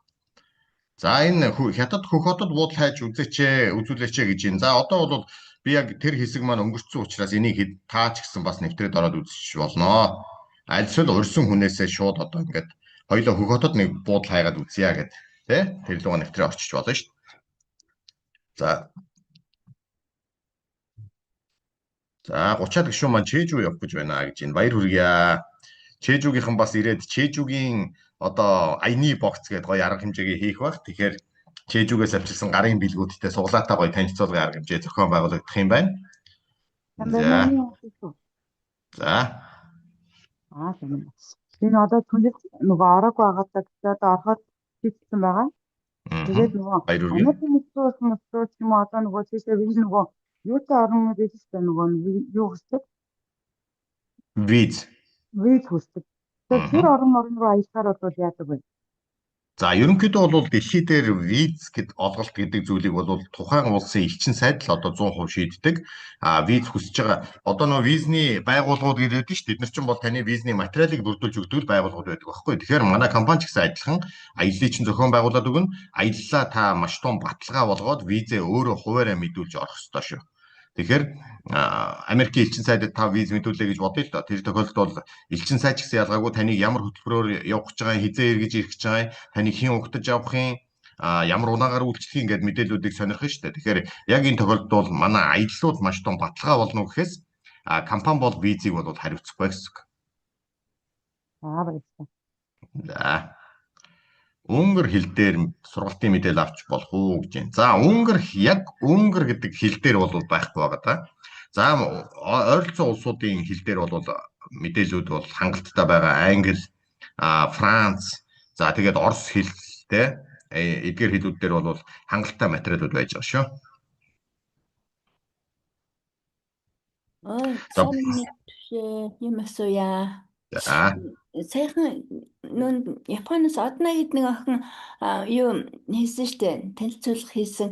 За энэ хятад хөх хотод буудал хайж үзүүлээч гэж юм. За одоо бол би яг тэр хэсэг маань өнгөрцөн учраас энийг таа ч гэсэн бас нэвтрээд ороод үзчих болно. Альсвал урьсан хүнээсээ шууд одоо ингээд хоёулаа хөх хотод нэг буудал хайгаад үзье гэд тий тэр лугаа нэвтрээ орчиж болно шүү дээ. За 30-аад гишүүн маань Чэжүү явах гэж байна гэж энэ баяр хүргье. Чэжүүгийнхэн бас ирээд Чэжүүгийн одоо аяны богц гэдэг гоё арга хэмжээгээ хийх баг. Тэгэхээр Чэжүүгээс авчирсан гарын бэлгүүдтэй суглаатаа гоё танилцуулгын арга хэмжээ зохион байгуулагдах юм байна. За. Тийм. Энэ одоо түнэс нөгөө ороогүй байгаадаа гэхдээ одоо ороход хийсэн байгаа. Тэгээд нөгөө Америкийн хүмүүс ч юм уу одоо нөгөө тийшээ виз нөгөө юутай орно гэдэг нөгөө юу хүсдэг? Виз хүсдэг. Тэгэхээр тэр орон руу аялахаар бол яадаг вэ? За ерөнхийдөө бол дэлхий дээр виз гэд олголт гэдэг зүйлийг бол тухайн улсын элчин сайд л одоо 100% шийддэг. Виз хүсэж байгаа. Одоо нөгөө визний байгууллагууд гэдэг нь шүү дээ. Бид нар чинь бол таны визний материалыг бүрдүүлж өгдөг байгууллагууд байдаг байхгүй. Тэгэхээр манай компани ч гэсэн адилхан аяллыг чинь зохион байгуулад өгнө. Аяллаа та маш том баталгаа болгоод визээ өөрөө хуваараа мэдүүлж орох ёстой шүү. Тэгэхээр Америкийн элчин сайдад та виз мэдүүлээ гэж бодъё л доо. Тэр тохиолдолд бол элчин сайд ч гэсэн ялгаагүй таныг ямар хөтөлбөрөөр явах гэж байгаа, хизээ эргэж ирэх гэж байгаа, таныг хэн угтаж авахын, ямар унаагаар үйлчлэх ингээд мэдээллүүдийг сонирх нь шүү дээ. Тэгэхээр яг энэ тохиолдолд бол манай аяллууд маш том баталгаа болно гэхээс компани бол визийг бол хариуцахгүй гэсэн үг. Баярлалаа. За. Унгар хэл дээр сургалтын мэдээлэл авч болох уу гэж байна. За унгар гэдэг хэл дээр бол байхгүй байгаа да. За ойролцоо улсуудын хэл дээр бол мэдээллүүд бол хангалттай байгаа. Англи, Франц, за тэгээд Орос хэлтэй эдгээр хэлүүд дээр бол хангалттай материалууд байж байгаа шүү. Юм асууя. За. Сайхан нүүн Японоос одна гэдэг нэг охин юу хийсэн штэ танилцуулга хийсэн.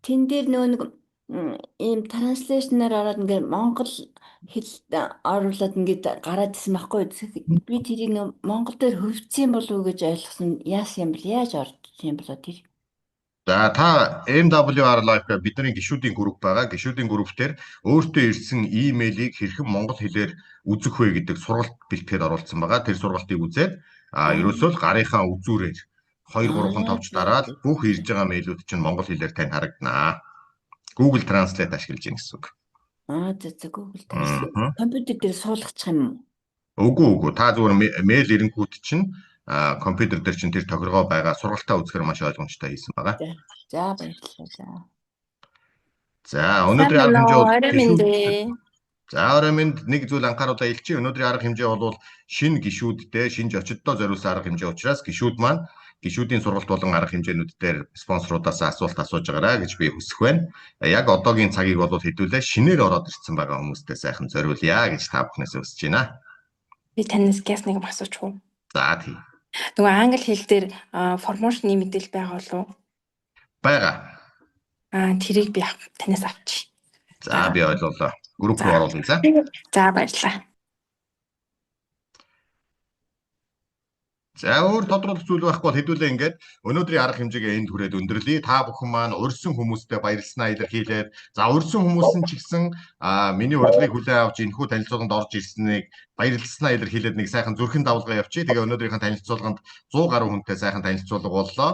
Тэн дээр нэг ийм транслейшнээр ороод ингээд монгол хэл оруулаад ингээд гараад ирсэн байхгүй. Би тэрийг нэг монгол дээр хөвцсөн болов уу гэж ойлгосон. Яасан юм бэл яаж орж юм болоо тэр. За та MWR Live бидний гишүүдийн групп байгаа. Гишүүдийн групп дээр өөртөө ирсэн имэйлийг хэрхэн монгол хэлээр үзэх вэ гэдэг сургалт бэлтгэхэд оруулсан байгаа. Тэр сургалтыг үзээд ерөөсөө л гарынхаа үзүүрээр 2-3 товч дараад бүх ирж байгаа мэйлүүд чинь монгол хэлээр тань харагданаа. Google Translate ашиглаж байна гэсэн үг. За Google Translate. Компьютер дээр суулгачих юм уу? Үгүй. Та зүгээр мэйл ирэнгүүт чинь компьютер дээр чинь тэр тохиргоо байгаа сургалтаа үзэхээр маш ойлгомжтой хийсэн байгаа. За баярлалаа. За өнөөдрийн арга хэмжээ За ороймонд нэг зүйл анхааруулаа илчи. Өнөөдрийн арга хэмжээ бол шинэ гишүүдтэй, шинэ зочдтой зориулсан арга хэмжээ учраас гишүүд маань гишүүдийн сургалт болон арга хэмжээнүүд дээр спонсорудаас асуулт асууж байгаарай гэж би хүсэх байна. Яг одоогийн цагийг бол хэдүүлээ шинээр ороод ирсэн байгаа хүмүүстээ сайхан зориулъя гэж та бүхнээс хүсэж байна. Би танаас гяс нэг юм асуучих уу? За тийм. Нөгөө англи хэл дээр формошны мэдээлэл байгаа болов уу? Бага. Тэрийг би танаас авчи. За би ойлголоо. Групп руу оруулъя за. За баярлалаа. За өөр тодруулах зүйл байхгүй бол хэдүүлээ ингээд өнөөдрийн арга хэмжээгээ энд хүрээд өндөрлөе. Та бүхэн маань урьсан хүмүүстээ баярлснаа илэрхийлээд за урьсан хүмүүс нь ч гэсэн миний урилгыг хүлээн авч энэхүү танилцуулганд орж ирснийг баярлснаа илэрхийлээд нэг сайхан зүрхэн давлгаа явуучих. Тэгээ өнөөдрийнхэн танилцуулганд 100 гаруй хүнтэй сайхан танилцуулга боллоо.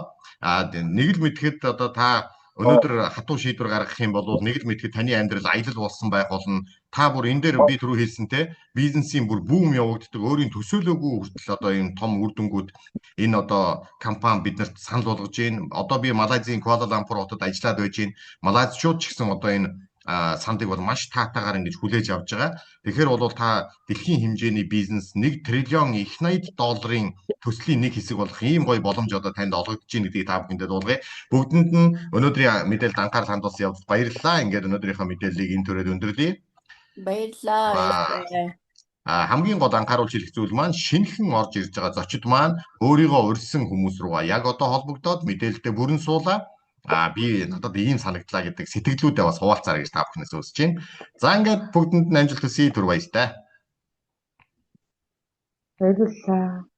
Нэг л мэдхэд одоо та өнөөдөр хатуу шийдвэр гаргах юм бол нэг л мэдхэд таны амьдрал аялал болсон байх болно. Та бүр энэ дээр би түрүү хэлсэнтэй бизнесийн бүр бүүм явагддаг өөрийн төсөөлөөгүй хүртэл одоо ийм том үр дүнгууд энэ одоо компани биднэрт санал болгож байна. Одоо би Малайзийн Куала Лумпур хотод ажиллаад байж байна. Малайзчууд ч гэсэн одоо энэ сандыг бол маш таатаагаар ингэж хүлээж авч байгаа. Тэгэхээр бол та дэлхийн хэмжээний бизнес 1 триллион их $80 төслийн нэг хэсэг болох ийм гоё боломж одоо танд олгогдож байна гэдгийг та бүхэндээ дуулгая. Бүгдэнд нь өнөөдрийн мэдээлэлд анхаарал хандуулсан явдал баярлалаа. Ингээд өнөөдрийнхөө мэдээллийг энэ төрөйд өндөрлөе. Баярлалаа. Хамгийн гол анхааруулж хэлэх зүйл маань шинэхэн орж ирж байгаа зочид маань өөрийгөө урьсан хүмүүс руугаа яг одоо холбогдоод мэдээлэлдээ бүрэн суулаа. Би надад ийм санагдлаа гэдэг сэтгэлдүүдээ бас хуваалцаарай гэж та бүхнээс хүсэж байна. За ингээд бүгдэнд нь амжилт хүсье. Түр баяртай. Баярлалаа.